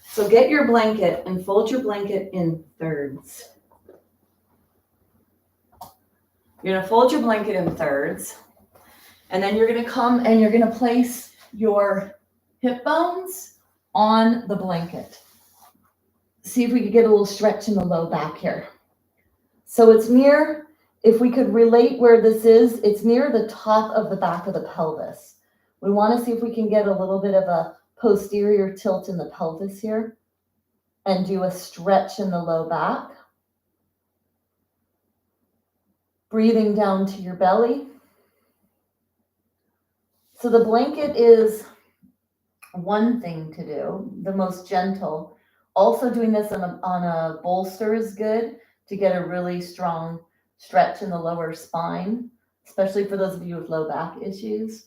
So get your blanket and fold your blanket in thirds. You're going to fold your blanket in thirds. And then you're gonna come and you're gonna place your hip bones on the blanket. See if we could get a little stretch in the low back here. So it's near, if we could relate where this is, it's near the top of the back of the pelvis. We want to see if we can get a little bit of a posterior tilt in the pelvis here and do a stretch in the low back. Breathing down to your belly. So the blanket is one thing to do, the most gentle. Also doing this on a bolster is good to get a really strong stretch in the lower spine, especially for those of you with low back issues.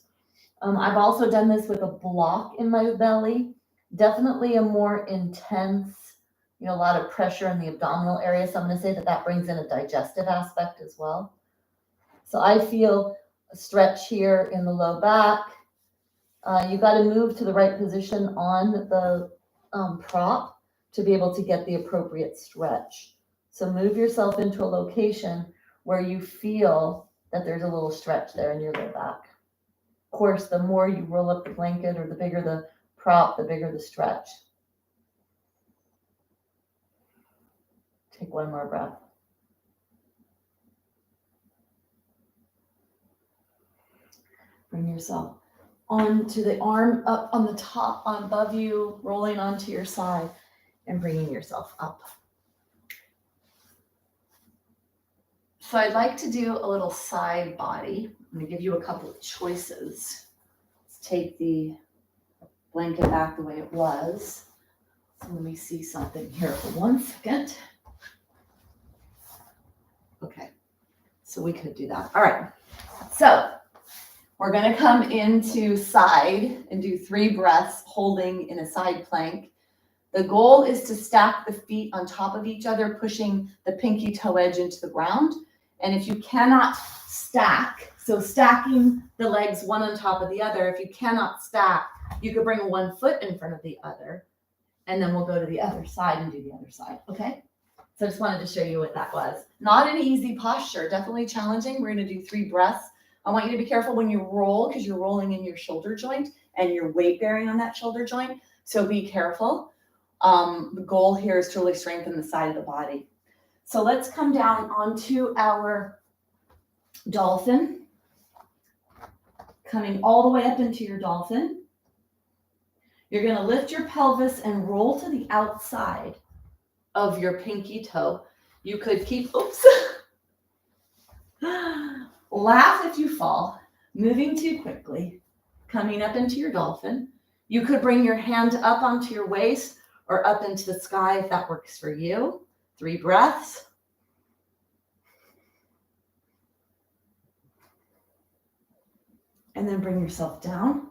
I've also done this with a block in my belly. Definitely a more intense, a lot of pressure in the abdominal area. So I'm going to say that brings in a digestive aspect as well. So I feel a stretch here in the low back. You got to move to the right position on the prop to be able to get the appropriate stretch. So move yourself into a location where you feel that there's a little stretch there in your low back. Of course, the more you roll up the blanket or the bigger the prop, the bigger the stretch. Take one more breath. Bring yourself onto the arm up on the top, on above you, rolling onto your side and bringing yourself up. So I'd like to do a little side body. I'm going to give you a couple of choices. Let's take the blanket back the way it was. So let me see something here for 1 second. Okay, so we could do that. All right, so we're going to come into side and do 3 breaths holding in a side plank. The goal is to stack the feet on top of each other, pushing the pinky toe edge into the ground. And if you cannot stack, so stacking the legs one on top of the other, if you cannot stack, you could bring 1 foot in front of the other, and then we'll go to the other side and do the other side, okay? So I just wanted to show you what that was. Not an easy posture, definitely challenging. We're going to do 3 breaths. I want you to be careful when you roll because you're rolling in your shoulder joint and your weight bearing on that shoulder joint. So be careful. The goal here is to really strengthen the side of the body. So let's come down onto our dolphin, coming all the way up into your dolphin. You're going to lift your pelvis and roll to the outside of your pinky toe. You could keep, laugh if you fall, moving too quickly, coming up into your dolphin. You could bring your hand up onto your waist or up into the sky if that works for you. 3 breaths. And then bring yourself down.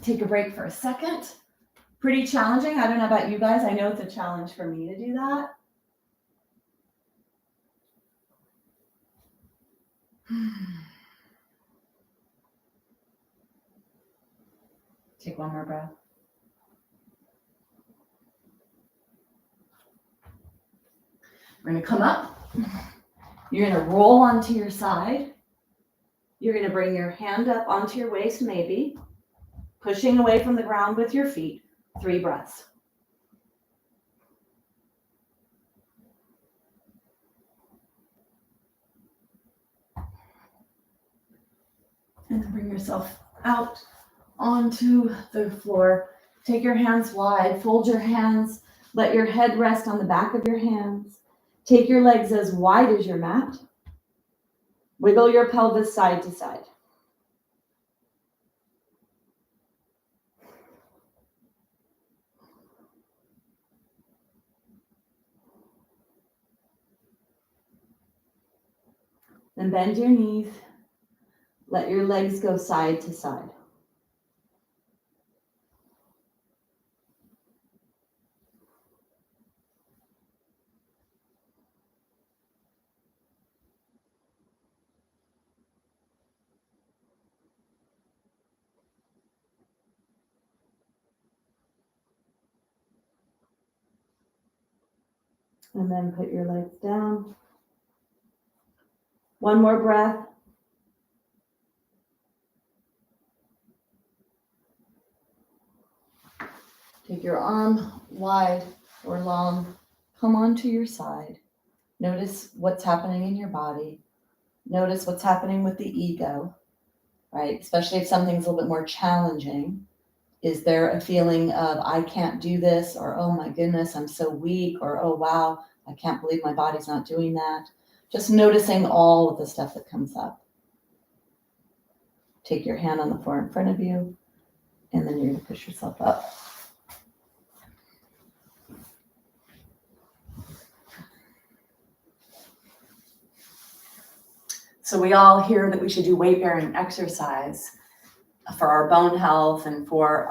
Take a break for a second. Pretty challenging. I don't know about you guys. I know it's a challenge for me to do that. Take one more breath. We're going to come up. You're going to roll onto your side. You're going to bring your hand up onto your waist, maybe, pushing away from the ground with your feet. 3 breaths. And then bring yourself out onto the floor. Take your hands wide, fold your hands, let your head rest on the back of your hands. Take your legs as wide as your mat. Wiggle your pelvis side to side. Then bend your knees. Let your legs go side to side. And then put your legs down. One more breath. Take your arm wide or long. Come onto your side. Notice what's happening in your body. Notice what's happening with the ego, right? Especially if something's a little bit more challenging. Is there a feeling of, I can't do this, or, oh my goodness, I'm so weak, or, oh wow, I can't believe my body's not doing that? Just noticing all of the stuff that comes up. Take your hand on the floor in front of you, and then you're going to push yourself up. So we all hear that we should do weight-bearing exercise for our bone health and for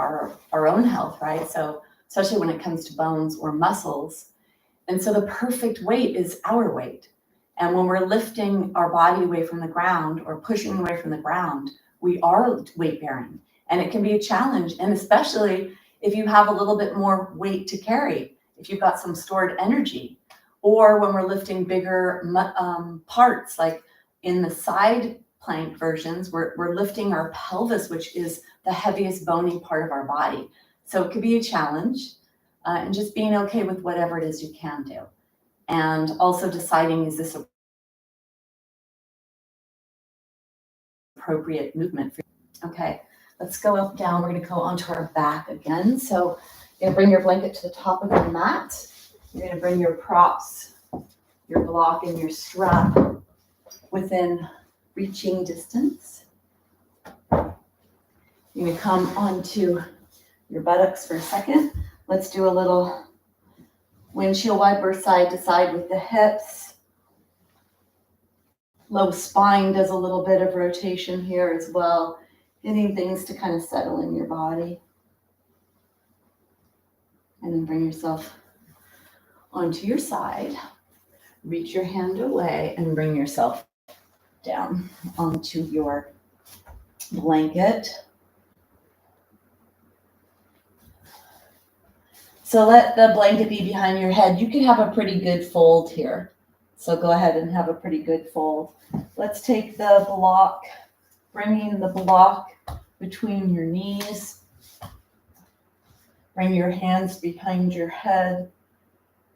our own health, right? So especially when it comes to bones or muscles. And so the perfect weight is our weight. And when we're lifting our body away from the ground or pushing away from the ground, we are weight-bearing. And it can be a challenge, and especially if you have a little bit more weight to carry, if you've got some stored energy, or when we're lifting bigger parts, like in the side plank versions, we're lifting our pelvis, which is the heaviest bony part of our body. So it could be a challenge, and just being okay with whatever it is you can do. And also deciding, is this appropriate movement for you? Okay, let's go up, down. We're going to go onto our back again. So you're going to bring your blanket to the top of your mat. You're going to bring your props, your block, and your strap within reaching distance. You're going to come onto your buttocks for a second. Let's do a little windshield wiper side to side with the hips. Low spine does a little bit of rotation here as well, getting things to kind of settle in your body. And then bring yourself onto your side. Reach your hand away and bring yourself down onto your blanket. So let the blanket be behind your head. You can have a pretty good fold here. So go ahead and have a pretty good fold. Let's take the block, bringing the block between your knees. Bring your hands behind your head.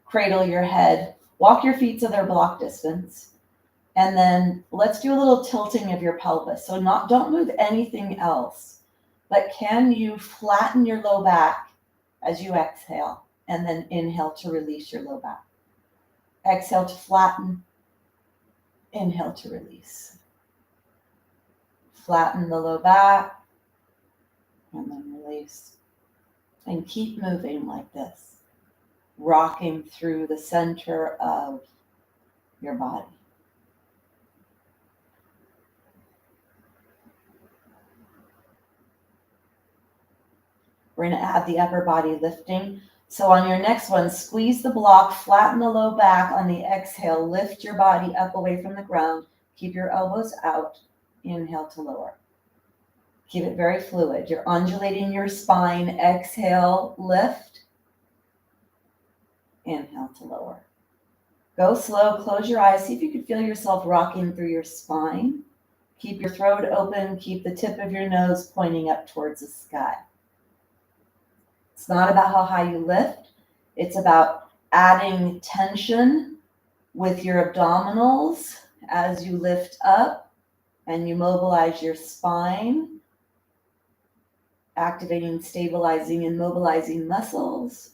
Cradle your head. Walk your feet so they're block distance. And then let's do a little tilting of your pelvis. So don't move anything else, but can you flatten your low back as you exhale, and then inhale to release your low back. Exhale to flatten, inhale to release. Flatten the low back, and then release. And keep moving like this, rocking through the center of your body. We're going to add the upper body lifting. So on your next one, squeeze the block, flatten the low back. On the exhale, lift your body up away from the ground. Keep your elbows out. Inhale to lower. Keep it very fluid. You're undulating your spine. Exhale, lift. Inhale to lower. Go slow, close your eyes. See if you can feel yourself rocking through your spine. Keep your throat open. Keep the tip of your nose pointing up towards the sky. It's not about how high you lift. It's about adding tension with your abdominals as you lift up and you mobilize your spine, activating, stabilizing, and mobilizing muscles.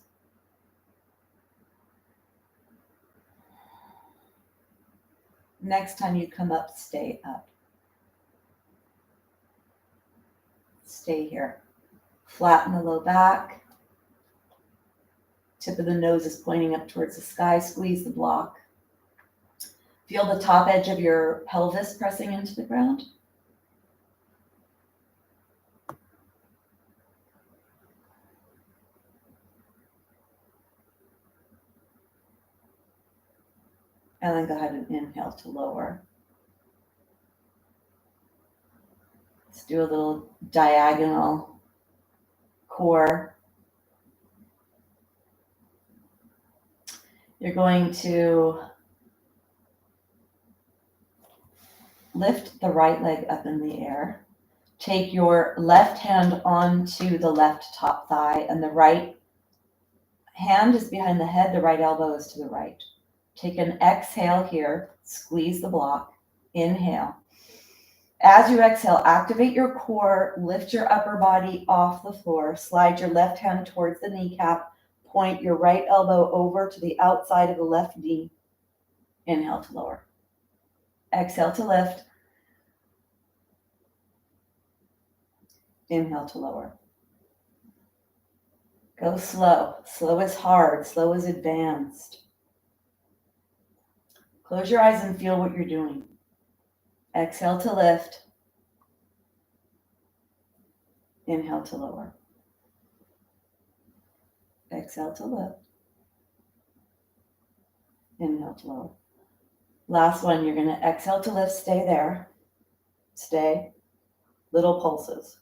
Next time you come up, stay up. Stay here. Flatten the low back. Tip of the nose is pointing up towards the sky. Squeeze the block. Feel the top edge of your pelvis pressing into the ground. And then go ahead and inhale to lower. Let's do a little diagonal core. You're going to lift the right leg up in the air. Take your left hand onto the left top thigh and the right Hand is behind the head, the right elbow is to the right. Take an exhale here, squeeze the block, inhale. As you exhale, activate your core, lift your upper body off the floor, slide your left hand towards the kneecap, point your right elbow over to the outside of the left knee. Inhale to lower. Exhale to lift. Inhale to lower. Go slow. Slow is hard. Slow is advanced. Close your eyes and feel what you're doing. Exhale to lift. Inhale to lower. Exhale to lift. Inhale to lower. Last one, you're going to exhale to lift. Stay there. Stay. Little pulses.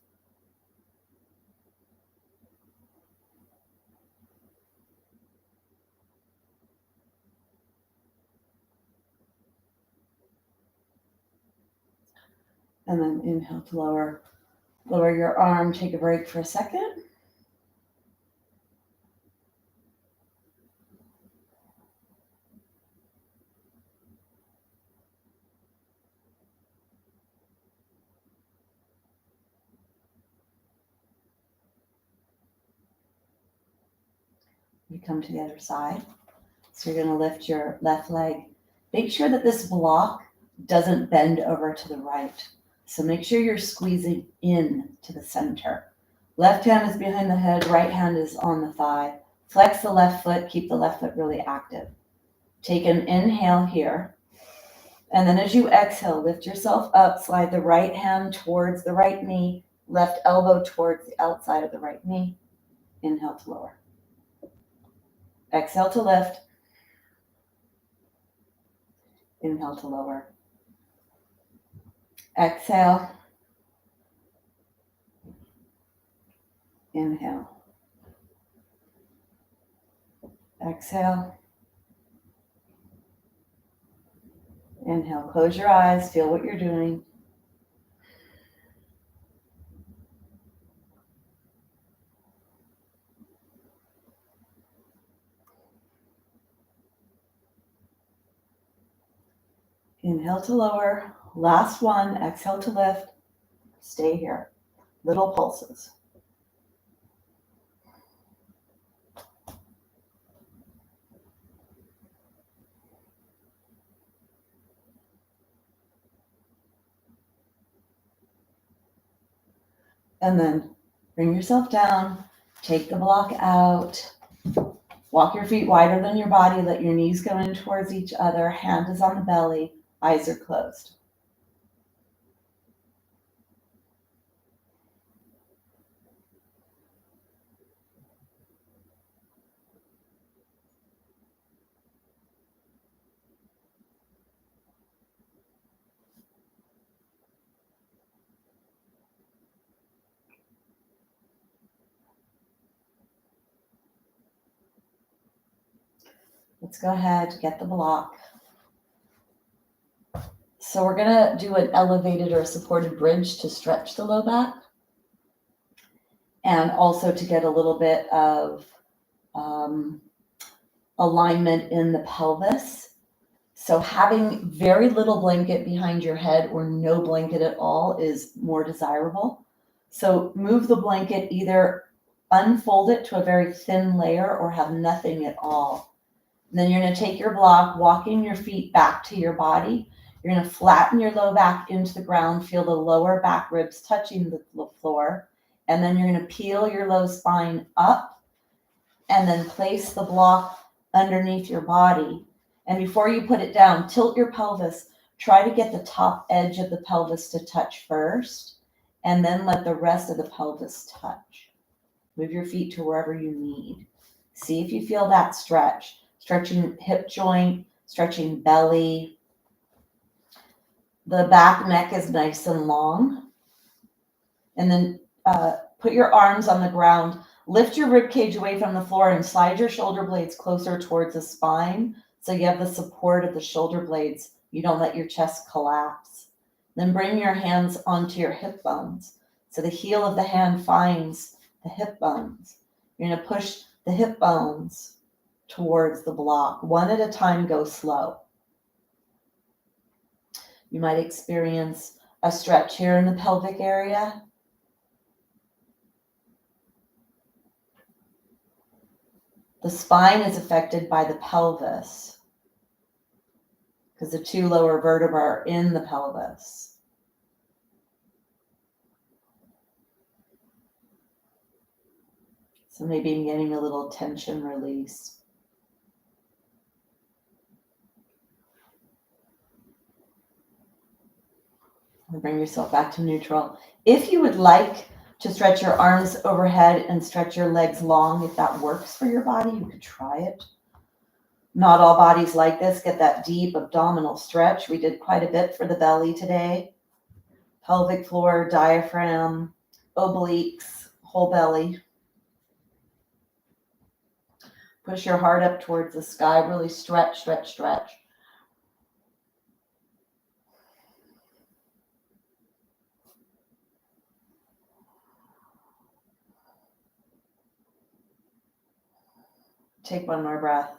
And then inhale to lower. Lower your arm. Take a break for a second. We come to the other side. So you're going to lift your left leg. Make sure that this block doesn't bend over to the right. So make sure you're squeezing in to the center. Left hand is behind the head, right hand is on the thigh. Flex the left foot, keep the left foot really active. Take an inhale here. And then as you exhale, lift yourself up, slide the right hand towards the right knee, left elbow towards the outside of the right knee. Inhale to lower. Exhale to lift. Inhale to lower. Exhale. Inhale. Exhale. Inhale. Close your eyes. Feel what you're doing. Inhale to lower. Last one. Exhale to lift. Stay here. Little pulses. And then bring yourself down. Take the block out. Walk your feet wider than your body. Let your knees go in towards each other. Hand is on the belly. Eyes are closed. Let's go ahead, get the block. So we're gonna do an elevated or supported bridge to stretch the low back and also to get a little bit of alignment in the pelvis. So having very little blanket behind your head or no blanket at all is more desirable. So move the blanket, either unfold it to a very thin layer or have nothing at all. And then you're going to take your block, walking your feet back to your body. You're going to flatten your low back into the ground, feel the lower back ribs touching the floor. And then you're going to peel your low spine up and then place the block underneath your body. And before you put it down, tilt your pelvis. Try to get the top edge of the pelvis to touch first, and then let the rest of the pelvis touch. Move your feet to wherever you need. See if you feel that stretch. Stretching hip joint, stretching belly. The back neck is nice and long. And then put your arms on the ground. Lift your rib cage away from the floor and slide your shoulder blades closer towards the spine so you have the support of the shoulder blades. You don't let your chest collapse. Then bring your hands onto your hip bones. So the heel of the hand finds the hip bones. You're going to push the hip bones towards the block. One at a time, go slow. You might experience a stretch here in the pelvic area. The spine is affected by the pelvis because the two lower vertebrae are in the pelvis. So maybe I'm getting a little tension release. Bring yourself back to neutral. If you would like to stretch your arms overhead and stretch your legs long, if that works for your body, you could try it. Not all bodies like this get that deep abdominal stretch. We did quite a bit for the belly today. Pelvic floor, diaphragm, obliques, whole belly. Push your heart up towards the sky. Really stretch, stretch, stretch. Take one more breath.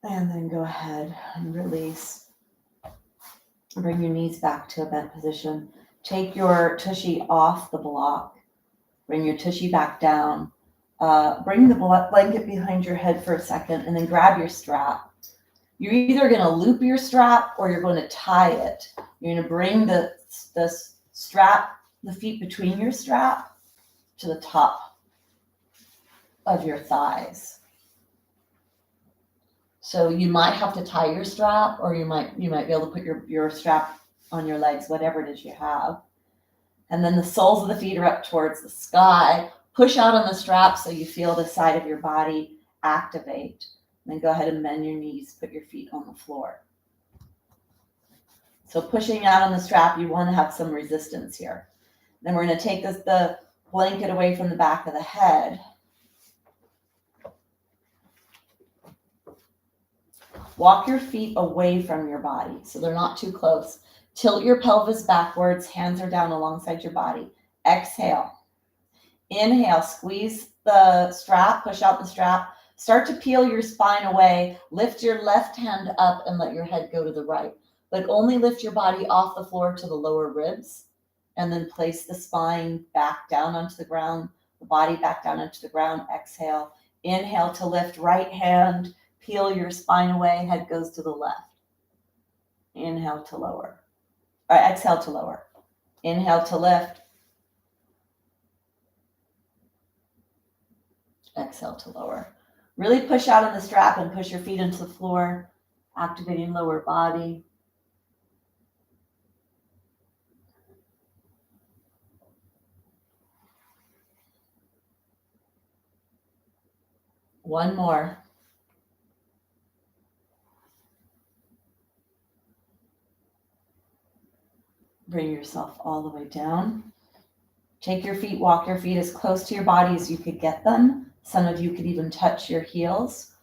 And then go ahead and release. Bring your knees back to a bent position. Take your tushy off the block. Bring your tushy back down. Bring the blanket behind your head for a second and then grab your strap. You're either going to loop your strap or you're going to tie it. You're going to bring the strap, the feet between your strap to the top of your thighs. So you might have to tie your strap, or you might be able to put your strap on your legs, whatever it is you have. And then the soles of the feet are up towards the sky. Push out on the strap so you feel the side of your body activate. And then go ahead and bend your knees, put your feet on the floor. So pushing out on the strap, you want to have some resistance here. Then we're going to take the blanket away from the back of the head. Walk your feet away from your body so they're not too close. Tilt your pelvis backwards, hands are down alongside your body. Exhale. Inhale, squeeze the strap, push out the strap. Start to peel your spine away. Lift your left hand up and let your head go to the right. But only lift your body off the floor to the lower ribs. And then place the spine back down onto the ground, the body back down onto the ground. Exhale. Inhale to lift, right hand. Peel your spine away, head goes to the left. Inhale to lower. Or exhale to lower. Inhale to lift. Exhale to lower. Really push out on the strap and push your feet into the floor, activating lower body. One more. Bring yourself all the way down. Take your feet, walk your feet as close to your body as you could get them. Some of you could even touch your heels.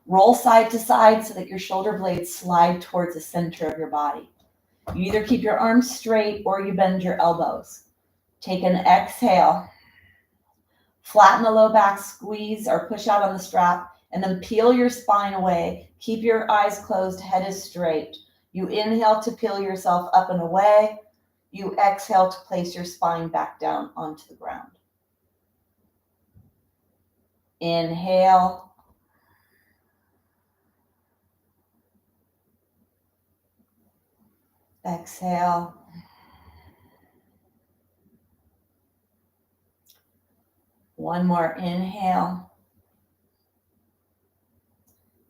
Roll side to side so that your shoulder blades slide towards the center of your body. You either keep your arms straight or you bend your elbows. Take an exhale. Flatten the low back, squeeze or push out on the strap, and then peel your spine away. Keep your eyes closed, head is straight. You inhale to peel yourself up and away. You exhale to place your spine back down onto the ground. Inhale. Exhale. One more inhale.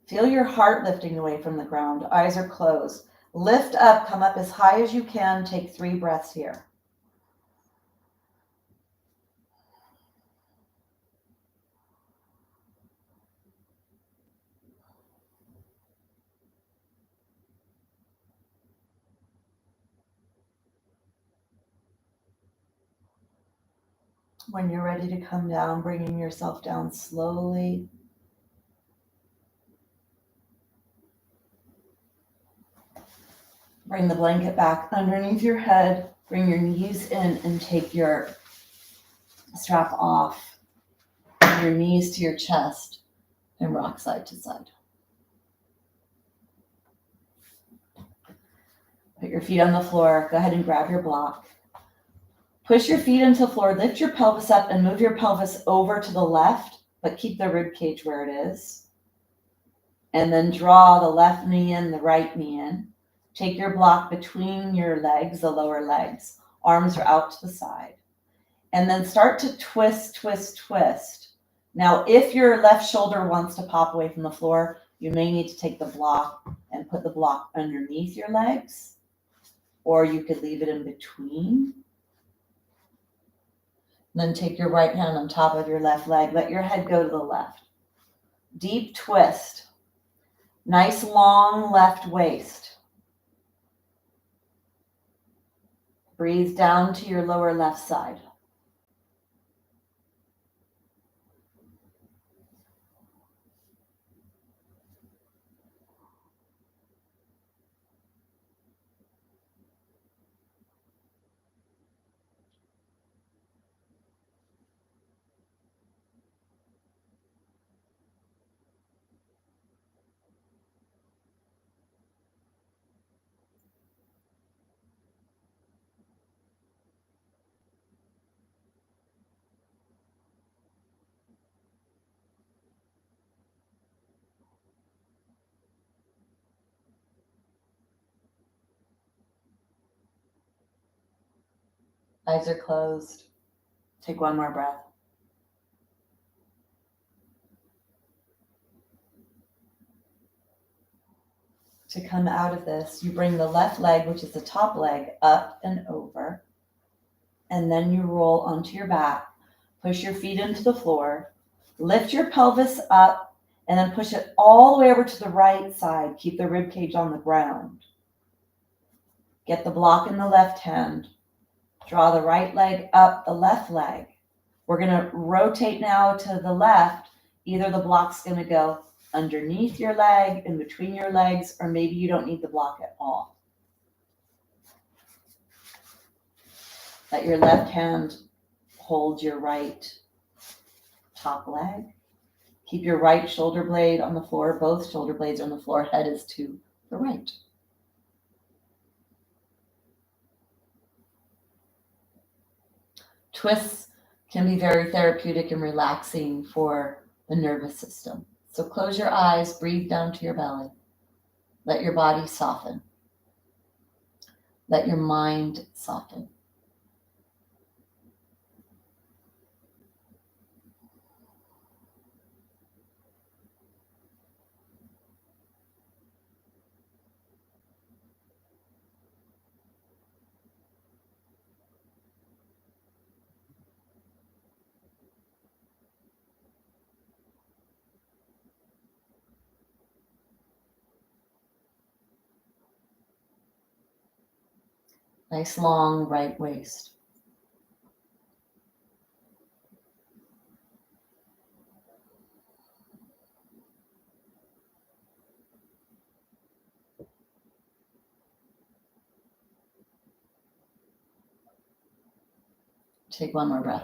Feel your heart lifting away from the ground. Eyes are closed. Lift up, come up as high as you can. Take 3 breaths here. When you're ready to come down, bringing yourself down slowly. Bring the blanket back underneath your head. Bring your knees in and take your strap off your knees to your chest and rock side to side. Put your feet on the floor. Go ahead and grab your block. Push your feet into the floor. Lift your pelvis up and move your pelvis over to the left, but keep the rib cage where it is. And then draw the left knee in, the right knee in. Take your block between your legs, the lower legs. Arms are out to the side. And then start to twist, twist, twist. Now, if your left shoulder wants to pop away from the floor, you may need to take the block and put the block underneath your legs, or you could leave it in between. Then take your right hand on top of your left leg. Let your head go to the left. Deep twist. Nice long left waist. Breathe down to your lower left side. Eyes are closed. Take one more breath. To come out of this, you bring the left leg, which is the top leg, up and over. And then you roll onto your back. Push your feet into the floor. Lift your pelvis up and then push it all the way over to the right side. Keep the rib cage on the ground. Get the block in the left hand. Draw the right leg up the left leg. We're going to rotate now to the left. Either the block's going to go underneath your leg, in between your legs, or maybe you don't need the block at all. Let your left hand hold your right top leg. Keep your right shoulder blade on the floor. Both shoulder blades on the floor. Head is to the right. Twists can be very therapeutic and relaxing for the nervous system. So close your eyes, breathe down to your belly. Let your body soften. Let your mind soften. Nice long right waist. Take one more breath.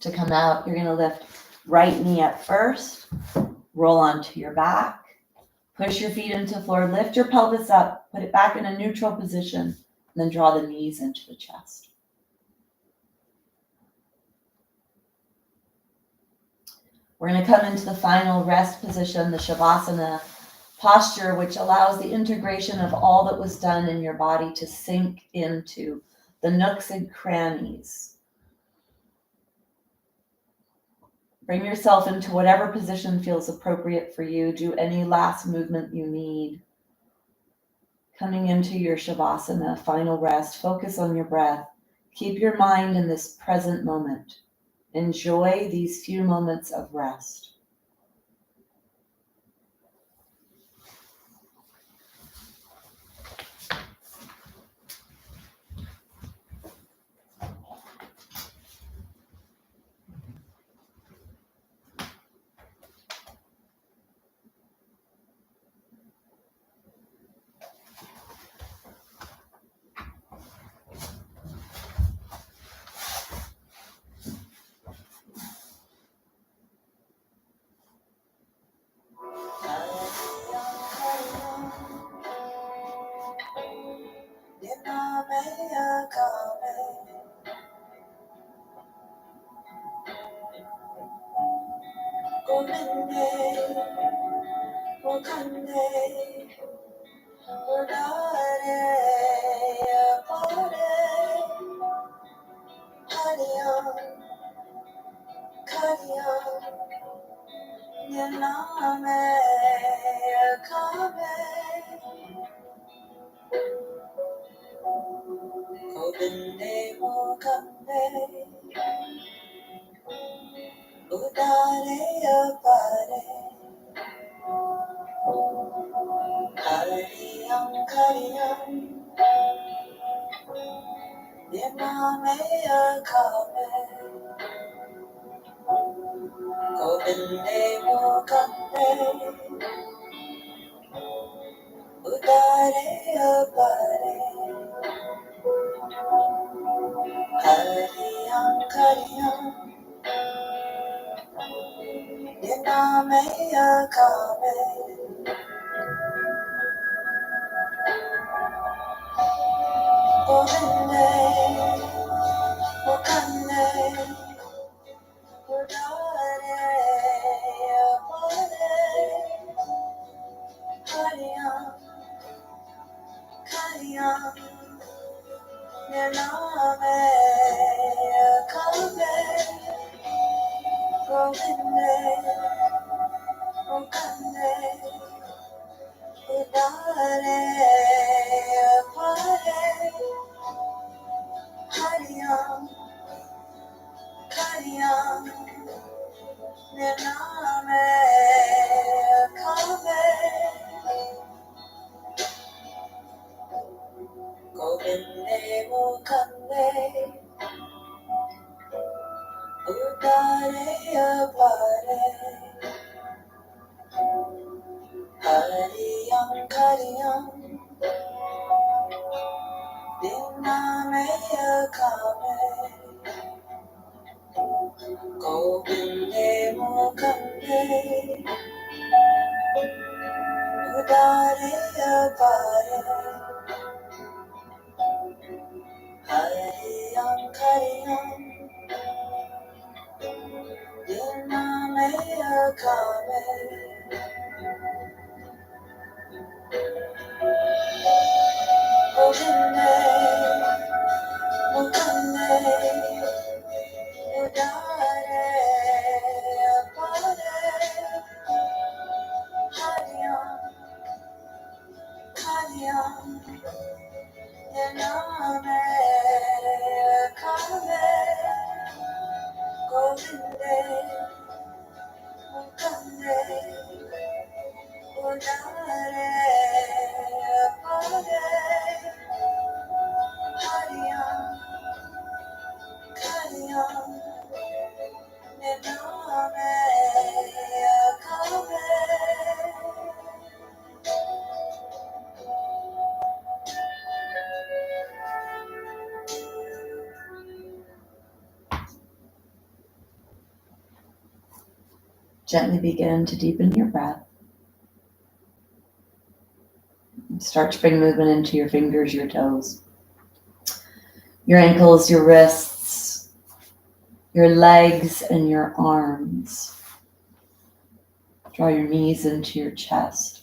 To come out, you're going to lift right knee up first, roll onto your back, push your feet into the floor, lift your pelvis up, put it back in a neutral position, and then draw the knees into the chest. We're going to come into the final rest position, the Shavasana posture, which allows the integration of all that was done in your body to sink into the nooks and crannies. Bring yourself into whatever position feels appropriate for you. Do any last movement you need. Coming into your Shavasana, final rest, focus on your breath. Keep your mind in this present moment. Enjoy these few moments of rest. Govinde, Mukande, Mudare, Apare, Hariyam, Kariyam, Nyaname, Akame, Govinde, Mukande, Udare, Apare, Hariyam, Kariyam, Nyaname, Akame, Govinde, Mukande, Udare, Apare, Hariyam, Kariyam, Nyaname, Akame, Govinde, Mukande, Udare, Apare, Hariyam, Kariyam, Nyaname, Akame, Govinde, Mukande, Udare, Apare, Hariyam, Kariyam, Nyaname, Akame, Govinde, Mukande, Udare, Apare, Hariyam, Kariyam, Nyaname, Akame, Govinde, Mukande, Udare, Apare, Hariyam, Kariyam, Nyaname, Akame, Govinde, Mukande, Udare, Apare, Hariyam, Kariyam, Nyaname, Akame, Govinde, Mukande, Udare, Apare, Hariyam, Kariyam, Nyaname, Akame. Gently begin to deepen your breath. Start to bring movement into your fingers, your toes, your ankles, your wrists, your legs, and your arms. Draw your knees into your chest,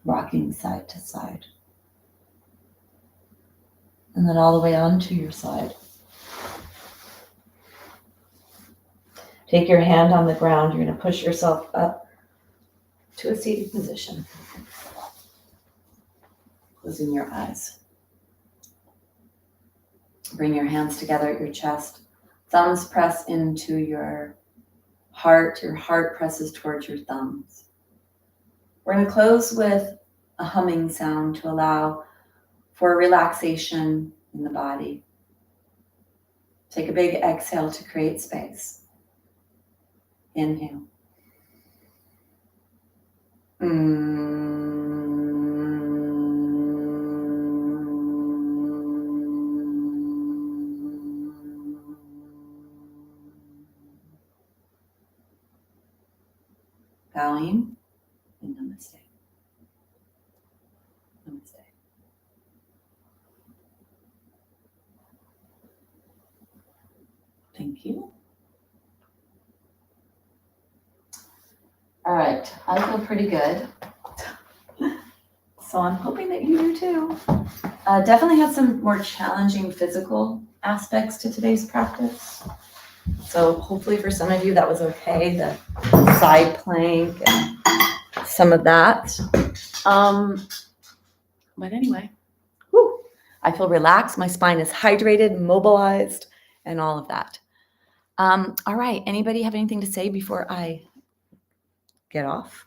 rocking side to side. And then all the way onto your side. Take your hand on the ground. You're going to push yourself up to a seated position. Closing your eyes. Bring your hands together at your chest. Thumbs press into your heart. Your heart presses towards your thumbs. We're going to close with a humming sound to allow for relaxation in the body. Take a big exhale to create space. Inhale. Bowing and namaste. Namaste. Thank you. I feel pretty good. So I'm hoping that you do too. Definitely had some more challenging physical aspects to today's practice. So hopefully for some of you that was okay, the side plank and some of that. But anyway, whew, I feel relaxed. My spine is hydrated, mobilized, and all of that. All right, anybody have anything to say before I get off?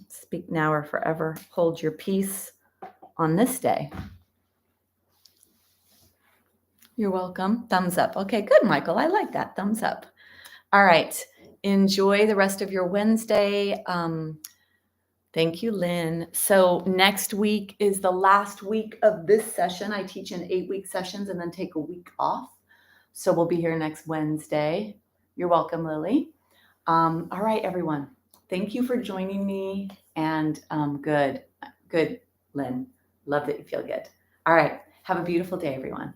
Speak now or forever hold your peace on this day. You're welcome. Thumbs up. Okay, good, Michael. I like that. Thumbs up. All right. Enjoy the rest of your Wednesday. Thank you, Lynn. So next week is the last week of this session. I teach in 8-week sessions and then take a week off. So we'll be here next Wednesday. You're welcome, Lily. All right, everyone. Thank you for joining me. And good, Lynn. Love that you feel good. All right. Have a beautiful day, everyone.